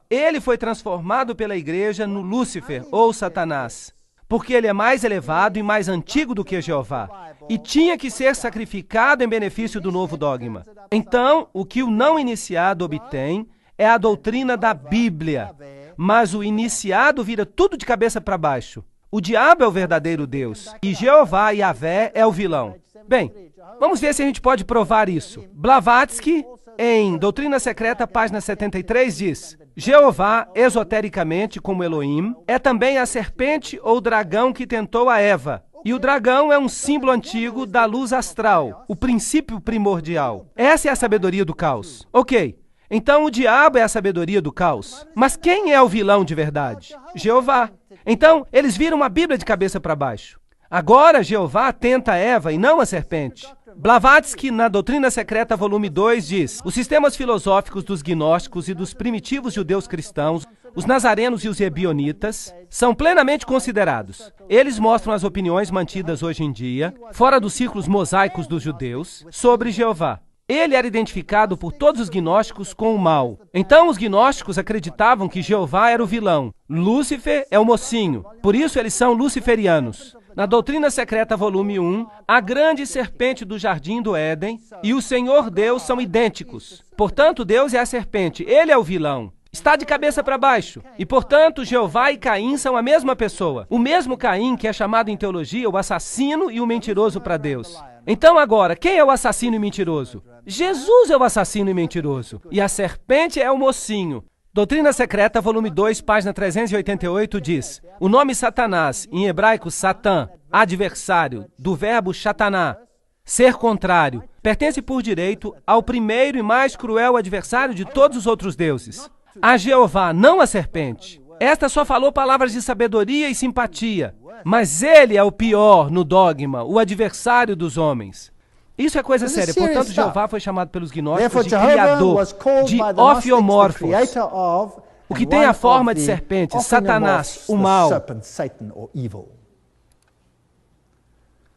Ele foi transformado pela igreja no Lúcifer, ou Satanás, porque ele é mais elevado e mais antigo do que Jeová, e tinha que ser sacrificado em benefício do novo dogma. Então, o que o não iniciado obtém é a doutrina da Bíblia, mas o iniciado vira tudo de cabeça para baixo. O diabo é o verdadeiro Deus, e Jeová, Yahvé, é o vilão. Bem, vamos ver se a gente pode provar isso. Blavatsky, em Doutrina Secreta, página 73, diz: Jeová, esotericamente, como Elohim, é também a serpente ou dragão que tentou a Eva. E o dragão é um símbolo antigo da luz astral, o princípio primordial. Essa é a sabedoria do caos. Ok. Então o diabo é a sabedoria do caos. Mas quem é o vilão de verdade? Jeová. Então eles viram a Bíblia de cabeça para baixo. Agora Jeová tenta Eva e não a serpente. Blavatsky, na Doutrina Secreta, volume 2, diz: os sistemas filosóficos dos gnósticos e dos primitivos judeus cristãos, os nazarenos e os ebionitas, são plenamente considerados. Eles mostram as opiniões mantidas hoje em dia, fora dos círculos mosaicos dos judeus, sobre Jeová. Ele era identificado por todos os gnósticos com o mal. Então os gnósticos acreditavam que Jeová era o vilão. Lúcifer é o mocinho. Por isso eles são luciferianos. Na Doutrina Secreta, volume 1, a grande serpente do jardim do Éden e o Senhor Deus são idênticos. Portanto, Deus é a serpente. Ele é o vilão. Está de cabeça para baixo. E, portanto, Jeová e Caim são a mesma pessoa. O mesmo Caim que é chamado em teologia o assassino e o mentiroso para Deus. Então, agora, quem é o assassino e mentiroso? Jesus é o assassino e mentiroso. E a serpente é o mocinho. Doutrina Secreta, volume 2, página 388, diz: o nome Satanás, em hebraico Satã, adversário, do verbo shataná, ser contrário, pertence por direito ao primeiro e mais cruel adversário de todos os outros deuses. A Jeová, não a serpente. Esta só falou palavras de sabedoria e simpatia, mas ele é o pior no dogma, o adversário dos homens. Isso é coisa This is séria. serious Portanto, stuff. Jeová foi chamado pelos gnósticos Therefore, de Jehovah criador, was called de by the Gnostics the ofiomorphos, creator of, o que and tem one a forma of de the serpente, ofiomorphs, Satanás, o the mal. serpent, Satan, or evil.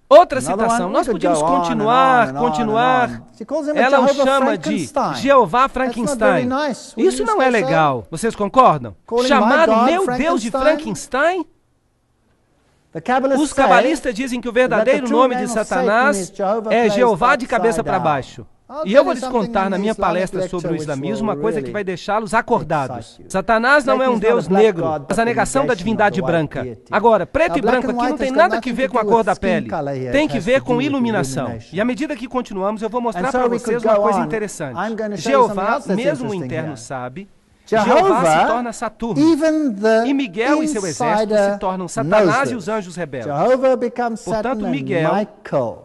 Outra Another citação, one, nós we could podíamos go on and continuar, on and continuar. on and on. She calls him a Ela o Jehovah chama de Frankenstein. Jeová That's not very Frankenstein. nice. Wouldn't Isso you não say é legal. Vocês concordam? Calling Chamar my o God meu Deus de Frankenstein? Frankenstein? The Kabbalists Os say cabalistas dizem que o verdadeiro that the true nome de name of Satanás Satan is Jehovah é placed Jeová de cabeça upside para down. baixo. I'll E tell eu vou you lhes something contar in na the minha Islamic palestra lecture sobre o which islamismo will uma coisa que really vai deixá-los acordados. excite you. Satanás não é um Satan is not Deus a black negro, God, mas but a the negação da negation divindade of the white branca. deity. Agora, preto Now, e branco black and aqui não white tem has got nada que nothing ver to com a do cor with da skin pele. color here. Tem It que has ver to com do with iluminação. illumination. E à medida que continuamos, eu vou mostrar And so para we vocês could uma go coisa on. interessante. I'm going to show you something Jeová, else that's mesmo o interesting interno, here. sabe. Jeová se torna Saturno. Even the E Miguel e seu exército insider se tornam Satanás knows e os this. anjos rebeldes. Jehovah becomes Portanto, Satan Miguel and Michael.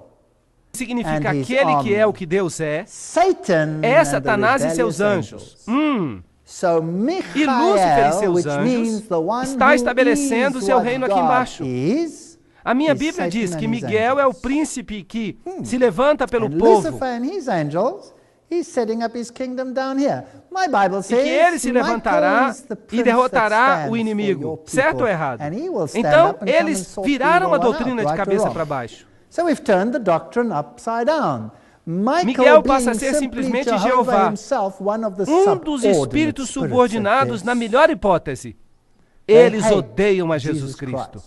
Significa and his aquele que é army. o que Deus é, Satan é and Satanás the e seus rebellious anjos. angels. So E Lúcifer e Michael, seus which means anjos the one está who estabelecendo is seu what reino aqui God embaixo. is, A minha is Bíblia diz Satan que and his Miguel é o angels. príncipe que se levanta pelo And povo Lucifer and his angels, he's setting up his kingdom down here. My Bible e says que ele se Michael levantará is the e prince derrotará that o stands for inimigo. your people, Certo ou errado? and he will stand Então, up and come and eles sort the viraram evil a one out, doutrina de right or cabeça wrong. para baixo. So we've turned the doctrine upside down. Miguel passa a being ser simply simplesmente Jehovah Jeová, himself, one of the dos subordinate espíritos spirits subordinados of na this. melhor hipótese. They Eles hate odeiam a Jesus Cristo.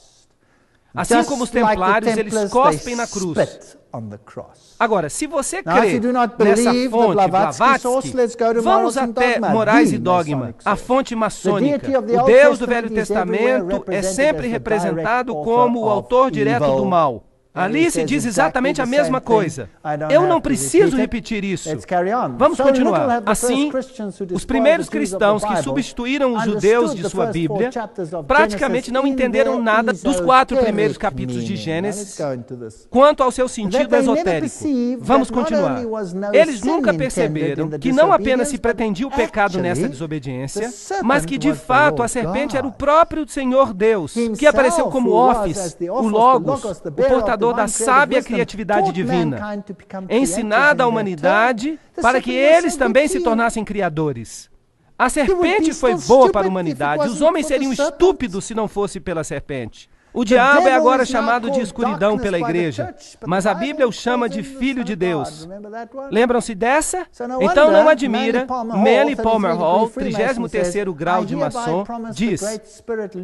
Assim Just como os like the templários, eles Templars, cospem they na cruz. spit on the cross. Agora, se você Now, if crê you do not nessa believe the fonte Blavatsky source, Blavatsky, let's go to vamos Morals and até Dogma, Morais the e Dogma, Masonic a source. fonte maçônica. The deity of the O Old Deus do Testament Velho is everywhere Testamento é represented sempre as the representado direct como o author autor of direto evil. do mal. And Ali he se says diz exactly exatamente a the mesma same thing. coisa. I don't Eu have não to preciso repeat it. repetir isso. Let's carry on. Vamos So little continuar. have the first Assim, Christians who os despoiled primeiros the Jews of cristãos the que Bible substituíram os understood judeus de the sua first Bíblia 4 chapters of praticamente Genesis não in entenderam their nada dos 4 primeiros esoteric capítulos de meaning. Gênesis Now, let's go into this. quanto ao seu sentido That they never esotérico. perceived Vamos that not continuar. only was no Eles sin nunca intended perceberam in the que não apenas se disobedience, pretendia o but pecado nessa actually, desobediência, the serpent mas que de was the fato a Lord serpente era o God. próprio Senhor Deus, que Himself, apareceu como who was Office, as the o Office, Logos, the Logos, the o bearer of portador divine da creative sábia wisdom, criatividade taught divina, mankind to become ensinada à creators in humanidade their turn. The para que serpent was eles so também good se to you. tornassem criadores. A serpente be foi still boa para a stupid if it humanidade. Os wasn't homens for the seriam serpent. estúpidos se não fosse pela serpente. O diabo é devil agora is now chamado de called escuridão darkness pela by the igreja, church, but mas the a Bible Bíblia o chama calls de him the Filho Son de of Deus. God. Remember that one? Lembram-se dessa? So no Então não wonder admira, Manly Manly Palmer Palmer Hall, Hall, 33º 33º grau de maçom, diz: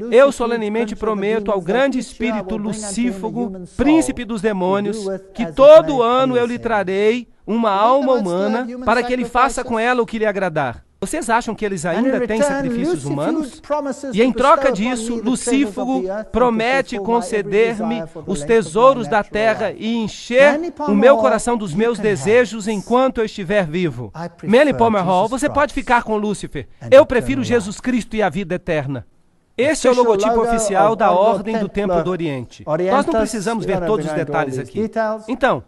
Eu Eu solenemente prometo ao grande espírito lucífago, príncipe dos demônios, que todo ano eu lhe trarei uma alma humana para que ele faça com ela o que lhe agradar. Vocês acham que eles ainda têm sacrifícios humanos? E em troca disso, Lucífago promete conceder-me os tesouros da terra e encher o meu coração dos meus desejos enquanto eu estiver vivo. Manly Palmer Hall, você pode ficar com Lúcifer. Eu prefiro Jesus Cristo e a vida eterna. Este é o logotipo oficial da Ordem do Templo do Oriente. Nós não precisamos ver todos os detalhes aqui. Então,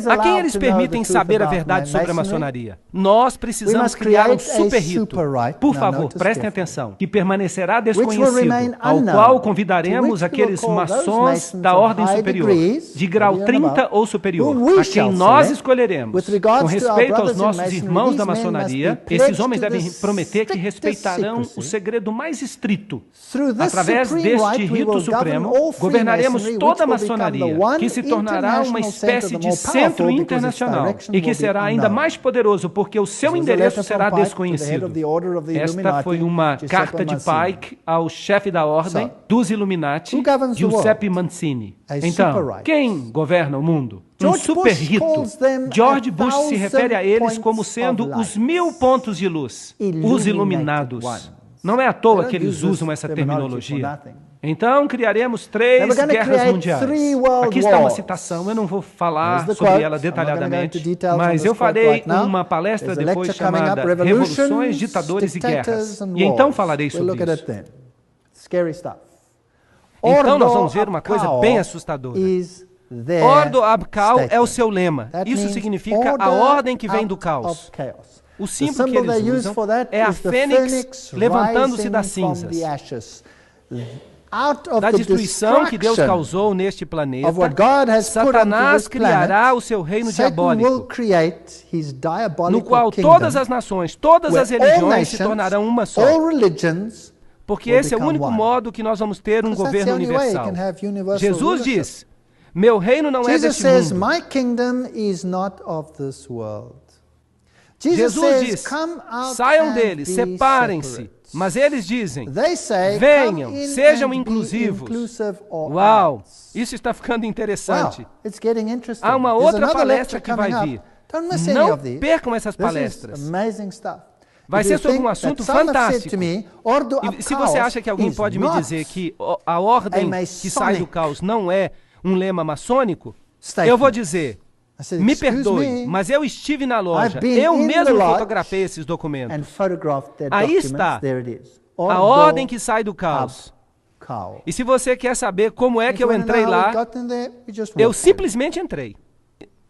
a quem eles permitem saber a verdade sobre a maçonaria? Nós precisamos criar um super rito. Por favor, prestem atenção. Que permanecerá desconhecido, ao qual convidaremos aqueles maçons da Ordem Superior, de grau 30 ou superior, a quem nós escolheremos. Com respeito aos nossos irmãos da maçonaria, esses homens devem prometer que respeitarão o segredo mais estrito. Através deste rito supremo, governaremos toda a maçonaria, que se tornará uma espécie de centro internacional e que será ainda mais poderoso porque o seu endereço será desconhecido. Esta foi uma carta de Pike ao chefe da ordem dos Illuminati, Giuseppe Mazzini. Então, quem governa o mundo? Um super rito. George Bush se refere a eles como sendo os 1000 pontos de luz, os iluminados. Não é à toa que eles usam essa terminologia. Então, criaremos 3 guerras mundiais. Aqui está uma citação, eu não vou falar sobre ela detalhadamente, mas eu farei uma palestra depois chamada Revoluções, Ditadores e Guerras. E então falarei sobre isso. Então nós vamos ver uma coisa bem assustadora. Ordo ab caos é o seu lema. Isso significa a ordem que vem do caos. O símbolo que eles usam é a fênix levantando-se das cinzas. da destruição que Deus causou neste planeta, Satanás criará o seu reino diabólico, no qual todas as nações, todas as religiões se tornarão uma só. Porque esse é o único modo que nós vamos ter um governo universal. Jesus diz, meu reino não é deste mundo. Jesus diz, saiam deles, separem-se. Mas eles dizem, venham, sejam inclusivos. Uau, isso está ficando interessante. Há uma outra palestra que vai vir. Não percam essas palestras. Vai ser sobre um assunto fantástico. E se você acha que alguém pode me dizer que a ordem que sai do caos não é um lema maçônico, eu vou dizer, me perdoe, mas eu estive na loja, eu mesmo fotografei esses documentos. Aí está, a ordem que sai do caos. E se você quer saber como é que eu entrei lá, eu simplesmente entrei.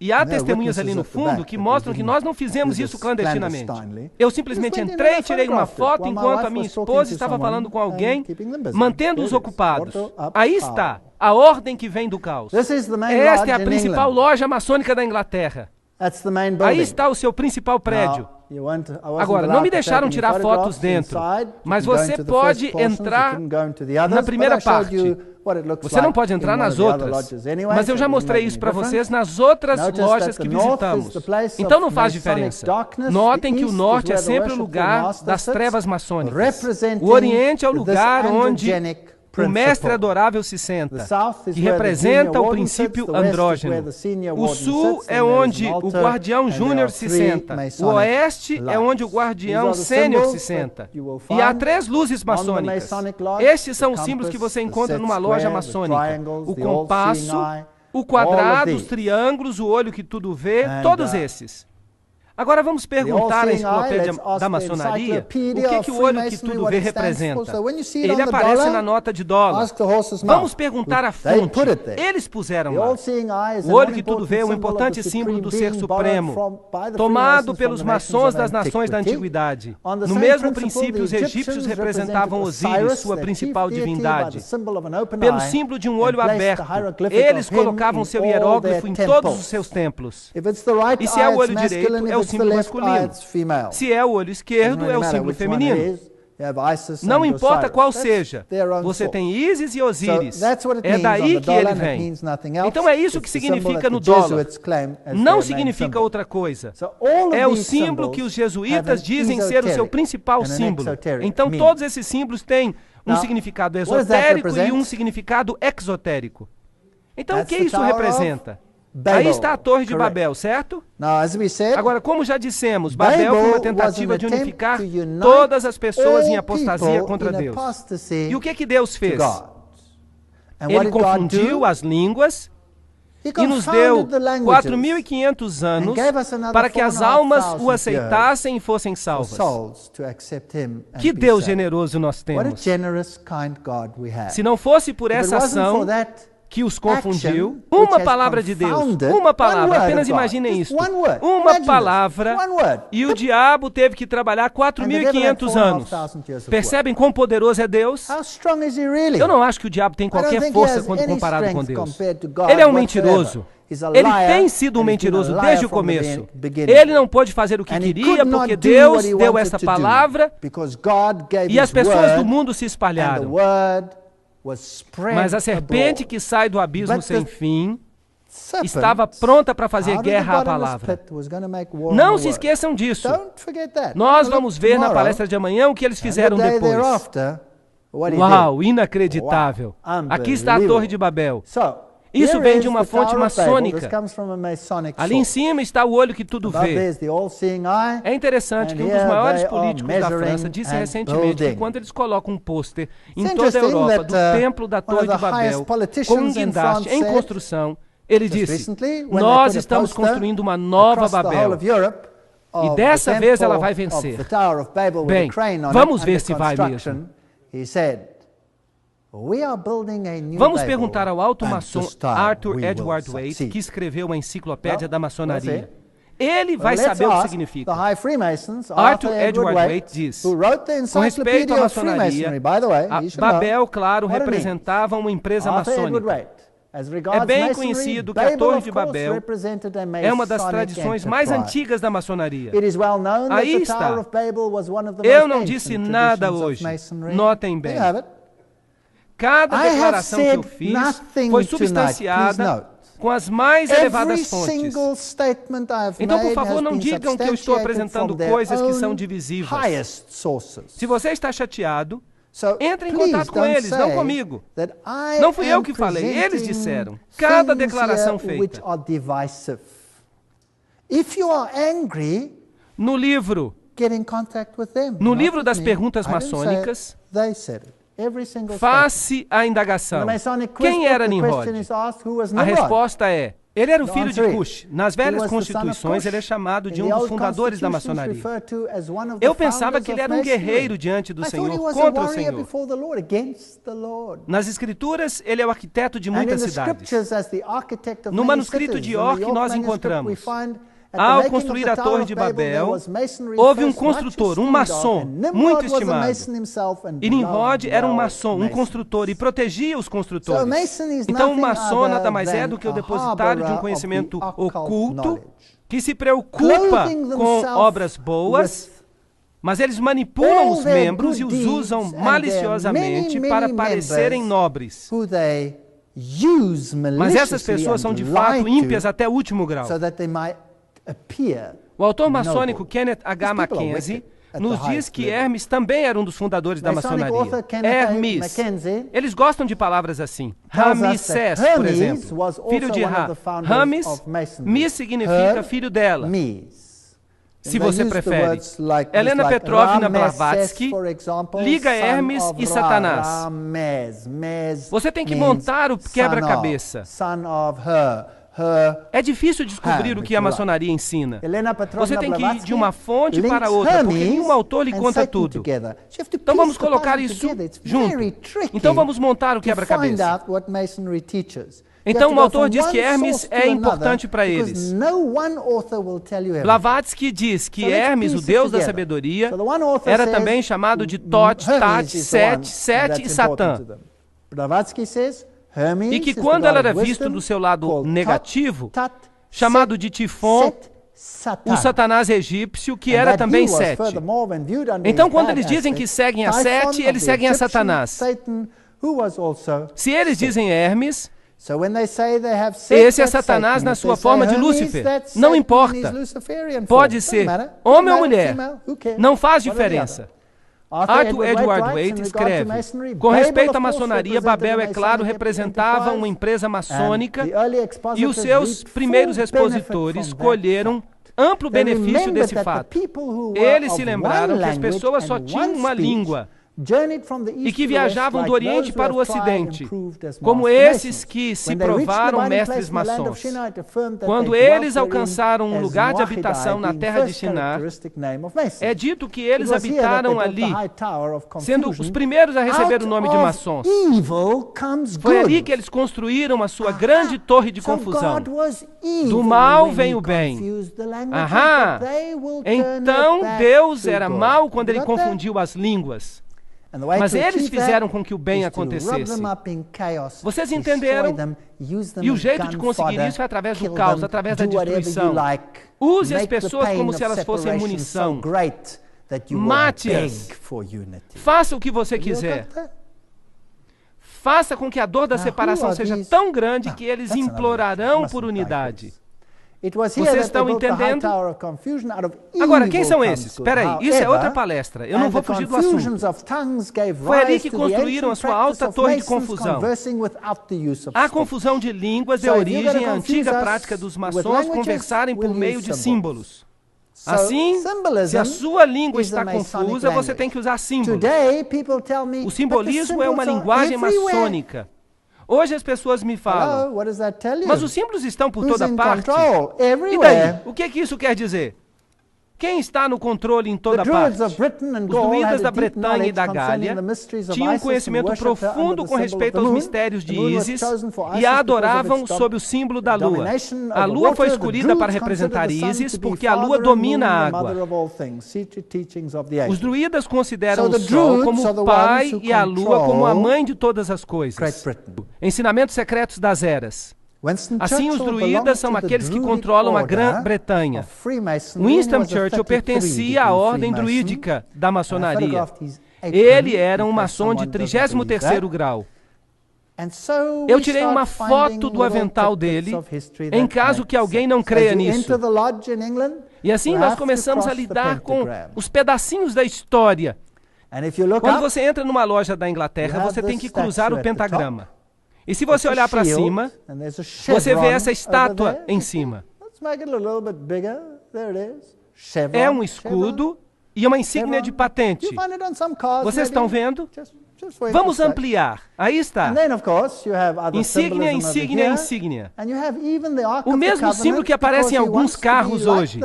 E há testemunhas ali no fundo que mostram que nós não fizemos isso clandestinamente. Eu simplesmente entrei e tirei uma foto enquanto a minha esposa estava falando com alguém, mantendo-os ocupados. Aí está, a ordem que vem do caos. Esta é a principal loja maçônica da Inglaterra. Aí está o seu principal prédio. Agora, não me deixaram tirar fotos dentro, mas você pode entrar na primeira parte. Você não pode entrar nas outras, mas eu já mostrei isso para vocês nas outras lojas que visitamos. Então não faz diferença. Notem que o norte é sempre o lugar das trevas maçônicas. O oriente é o lugar onde o mestre adorável se senta, que representa o princípio andrógeno. O sul é onde o guardião júnior se senta. O oeste é onde o guardião sênior se senta. E há 3 luzes maçônicas. Estes são os símbolos que você encontra numa loja maçônica. O compasso, o quadrado, os triângulos, o olho que tudo vê, todos esses. Agora vamos perguntar à enciclopédia da maçonaria o que o olho que tudo vê representa. Ele aparece na nota de dólar. Vamos perguntar a fonte. Eles puseram lá. O olho que tudo vê é um importante símbolo do Ser Supremo, tomado pelos maçons das nações da antiguidade. No mesmo princípio, os egípcios representavam Osíris, sua principal divindade. Pelo símbolo de um olho aberto, eles colocavam seu hieróglifo em todos os seus templos. E se é o olho direito, é o símbolo masculino. Se é o olho esquerdo, é o símbolo feminino. Não importa qual seja, você tem Ísis e Osíris. É daí que ele vem. Então é isso que significa no dólar. Não significa outra coisa. É o símbolo que os jesuítas dizem ser o seu principal símbolo. Então todos esses símbolos têm um significado esotérico e um significado exotérico. Então o que isso representa? Aí está a Torre de Babel, certo? Agora, como já dissemos, Babel foi uma tentativa de unificar todas as pessoas em apostasia contra Deus. E o que Deus fez? Ele confundiu as línguas e nos deu 4.500 anos para que as almas o aceitassem e fossem salvas. Que Deus generoso nós temos! Se não fosse por essa ação que os confundiu, uma palavra de Deus, uma palavra, apenas imaginem isso, uma palavra, e o diabo teve que trabalhar 4.500 anos. Percebem quão poderoso é Deus? Eu não acho que o diabo tem qualquer força quando comparado com Deus. Ele é um mentiroso. Ele tem sido um mentiroso desde o começo. Ele não pôde fazer o que queria porque Deus deu essa palavra e as pessoas do mundo se espalharam. Mas a serpente que sai do abismo sem fim estava pronta para fazer guerra à palavra. Não se esqueçam disso. Nós vamos ver na palestra de amanhã o que eles fizeram depois. Uau, inacreditável. Aqui está a Torre de Babel. Isso vem de uma fonte maçônica. Ali em cima está o olho que tudo vê. É interessante que um dos maiores políticos da França disse recentemente que quando eles colocam um pôster em toda a Europa do templo da Torre de Babel, com um guindaste em construção, ele disse, nós estamos construindo uma nova Babel. E dessa vez ela vai vencer. Bem, vamos ver se vai mesmo. Vamos perguntar ao alto maçom Arthur Edward Waite, que escreveu a Enciclopédia da Maçonaria. Ele vai Let's saber o que ask significa. the High Freemasons, Arthur Edward Waite diz, who wrote the com respeito à Encyclopedia of Freemasonry, maçonaria, by the way, you should know. Babel, claro, What a name. representava uma empresa Arthur Edward maçônica. Waite. As regards É bem masonry, conhecido que a Babel, Torre of de course, Babel represented a é uma das Masonic tradições mais enterprise. antigas da maçonaria. It is well known that Aí the está. Tower of Babel was one of the Eu most não ancient disse nada traditions of hoje. Masonry. Notem bem. There you have it. Cada I have declaração que eu said fiz nothing foi tonight. substanciada Please note. com as mais elevadas Every fontes. single statement I have Então, por made favor, has não been digam que eu estou substantiated apresentando from their coisas que são own divisivas. highest sources. Se você está chateado, So, entre em please contato com don't eles, não say comigo. that I Não fui eu am que falei, eles presenting disseram. Cada things declaração here which feita. are divisive. If you are angry, No livro, get in contact with them. no not livro with das me. perguntas I didn't say it. maçônicas, They said it. Every single statement. face a indagação. In the Masonic quiz Quem book, era the question Nimrod? is asked, who was A Nimrod? resposta é, ele era o The filho de answer is, Cush. Nas he velhas was the son of constituições, Cush. ele é chamado de In um the dos old fundadores da constitutions maçonaria. referred to as one of the Eu pensava founders que ele of era um Masonry. guerreiro diante do I thought he Senhor, was a contra o warrior Senhor. before the Lord, against the Lord. Nas escrituras, ele é o arquiteto de And in muitas the cidades. scriptures, as the architect of No many manuscrito cities, de in the York, York nós manuscript, encontramos, we find, at the ao making of construir the a Tower Torre of de Babel, there Babel, was masonry houve um first much construtor, um esteemed maçom, of, and Nimrod muito was a estimado. mason himself and E Nimrod era um loved maçom, um masons. construtor, e protegia os So construtores. Mason is Então, um nothing maçom nada other mais é than do que o a depositário de um harborer conhecimento of the occult oculto knowledge. que se preocupa Clothing com themselves obras boas, with mas eles manipulam all os their membros e good os usam deeds and maliciosamente their para many parecerem members nobres. who they use Mas essas maliciously pessoas são and de fato lie ímpias to, até o último grau. so that they might appear O autor maçônico noble. Kenneth H. These people are Mackenzie wicked at the nos diz highest que level. Hermes também era um dos fundadores da Masonic maçonaria. author Kenneth A. Hermes. Mackenzie Eles gostam de palavras assim. tells us Ramsés, that por Hermes exemplo. was also Filho de one of Ra. the founders Rames, of Masonry. Mis significa Her, filho dela. Mies. Se And they você use the prefere. words like- Helena like Petrovna Rameses, Blavatsky for example, liga son Hermes of e Ra, Satanás. Rames, Mes Você tem que means montar o son quebra-cabeça. of, son of her, her. É difícil descobrir o que a maçonaria ensina. Helena Petrovna Você tem que ir Blavatsky de uma fonte para links outra, porque Hermes nenhum autor lhe and conta Satan tudo. together. So you have to Então vamos piece the colocar puzzle isso together. It's junto. very tricky Então vamos montar o to find quebra-cabeça. out what Masonry teaches. Então o autor diz que Hermes é importante para eles. Blavatsky diz que Hermes, o deus da sabedoria, era também chamado de Tot, Tat, Set, Set e Satã. E que quando ela era vista do seu lado negativo, chamado de Tifon, o Satanás egípcio, que era também Sete. Então, quando eles dizem que seguem a Sete, eles seguem a Satanás. Se eles dizem Hermes, esse é Satanás na sua forma de Lúcifer. Não importa. Pode ser homem ou mulher. Não faz diferença. Arthur Edward Waite escreve: com respeito à maçonaria, Babel, é claro, representava uma empresa maçônica e os seus primeiros expositores colheram amplo benefício desse fato. Eles se lembraram que as pessoas só tinham uma língua e que viajavam do Oriente para o Ocidente, como esses que se provaram mestres maçons. Ququando eles alcançaram um lugar de habitação na terra de Shinar, é dito que eles habitaram ali, sendo os primeiros a receber o nome de maçons. Foi ali que eles construíram a sua grande torre de confusão. Do mal vem o bem. Aham! Então Deus era mau quando ele confundiu as línguas. Mas eles fizeram com que o bem acontecesse. Vocês entenderam? E o jeito de conseguir isso é através do caos, através da destruição. Use as pessoas como se elas fossem munição. Mate-as. Faça o que você quiser. Faça com que a dor da separação seja tão grande que eles implorarão por unidade. Vocês estão entendendo? Agora, quem são esses? Espera aí, isso é outra palestra. Eu não vou fugir do assunto. Foi ali que construíram a sua alta torre de confusão. A confusão de línguas é origem à antiga prática dos maçons conversarem por meio de símbolos. Assim, se a sua língua está confusa, você tem que usar símbolos. O simbolismo é uma linguagem maçônica. Hoje as pessoas me falam, mas os símbolos estão por toda parte. E daí? O que isso quer dizer? Quem está no controle em toda parte? Os druidas da Bretanha e da Gália tinham um conhecimento profundo com respeito aos mistérios de Ísis e a adoravam sob o símbolo da lua. A lua foi escolhida para representar Ísis porque a lua domina a água. Os druidas consideram o sol como o pai e a lua como a mãe de todas as coisas. Ensinamentos secretos das eras. Assim, os druidas são aqueles que controlam a Grã-Bretanha. Winston Churchill pertencia à ordem druídica da maçonaria. Ele era um maçom de 33º grau. Eu tirei uma foto do avental dele, em caso que alguém não creia nisso. E assim nós começamos a lidar com os pedacinhos da história. Quando você entra numa loja da Inglaterra, você tem que cruzar o pentagrama. E se você olhar para cima, você vê essa estátua em cima. É um escudo e uma insígnia de patente. Vocês estão vendo? Vamos ampliar. Aí está. Insígnia, insígnia, insígnia. O mesmo símbolo que aparece em alguns carros hoje.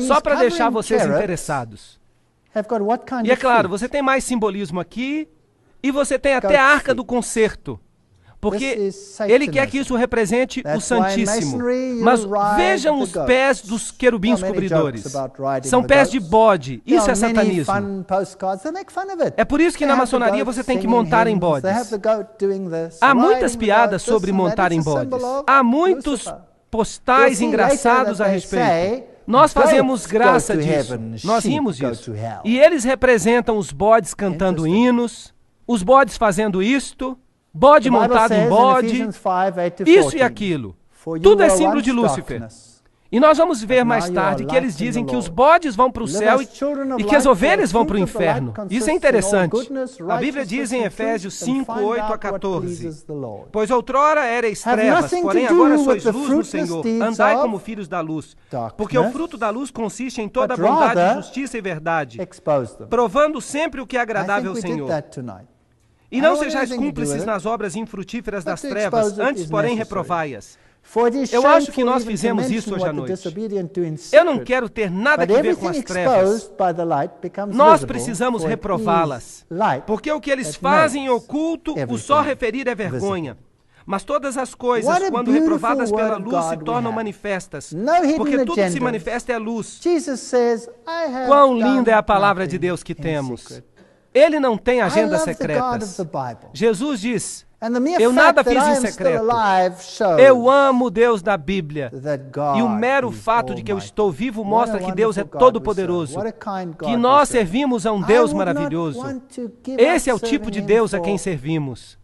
Só para deixar vocês interessados. E é claro, você tem mais simbolismo aqui e você tem até a Arca do Concerto. Porque ele quer que isso represente o Santíssimo. Mas vejam os pés dos querubins cobridores. São pés de bode. Isso é satanismo. É por isso que na maçonaria você tem que montar em bodes. Há muitas piadas sobre montar em bodes. Há muitos postais engraçados a respeito. Nós fazemos graça disso. Nós rimos disso. E eles representam os bodes cantando hinos, os bodes fazendo isto, bode montado em bode, isso e aquilo. Tudo é símbolo de Lúcifer. E nós vamos ver mais tarde que eles dizem que os bodes vão para o céu e que as ovelhas vão para o inferno. Isso é interessante. A Bíblia diz em Efésios 5, 8 a 14. Pois outrora erais trevas, porém agora sois luz no Senhor. Andai como filhos da luz. Porque o fruto da luz consiste em toda bondade, justiça e verdade, provando sempre o que é agradável ao Senhor. E não sejais cúmplices nas obras infrutíferas das trevas, antes, porém, reprovai-as. Eu acho que nós fizemos isso hoje à noite. Eu não quero ter nada a ver com as trevas. Nós precisamos reprová-las. Porque o que eles fazem em oculto, o só referir é vergonha. Mas todas as coisas, quando reprovadas pela luz, se tornam manifestas. Porque tudo que se manifesta é luz. Quão linda é a palavra de Deus que temos. Ele não tem agendas secretas. Jesus diz, eu nada fiz em secreto. Eu amo o Deus da Bíblia. E o mero fato de que eu estou vivo mostra que Deus é todo-poderoso. Que nós servimos a um Deus maravilhoso. Esse é o tipo de Deus a quem servimos.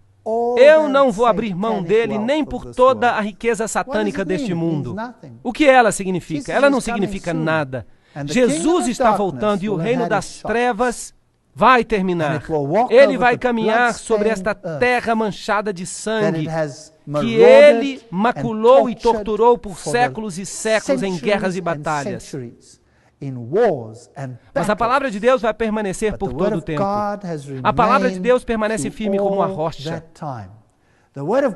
Eu não vou abrir mão dele nem por toda a riqueza satânica deste mundo. O que ela significa? Ela não significa nada. Jesus está voltando e o reino das trevas vai terminar. Ele vai caminhar sobre esta terra manchada de sangue, que ele maculou e torturou por séculos e séculos em guerras e batalhas. Mas a palavra de Deus vai permanecer por todo o tempo. A palavra de Deus permanece firme como uma rocha.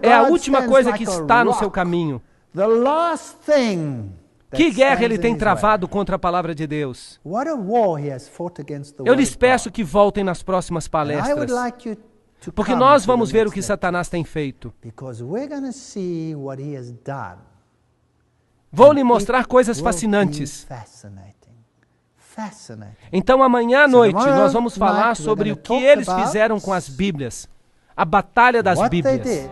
É a última coisa que está no seu caminho. Que guerra ele tem travado contra a palavra de Deus? Eu lhes peço que voltem nas próximas palestras, porque nós vamos ver o que Satanás tem feito. Vou lhe mostrar coisas fascinantes. Então amanhã à noite nós vamos falar sobre o que eles fizeram com as Bíblias, a batalha das Bíblias.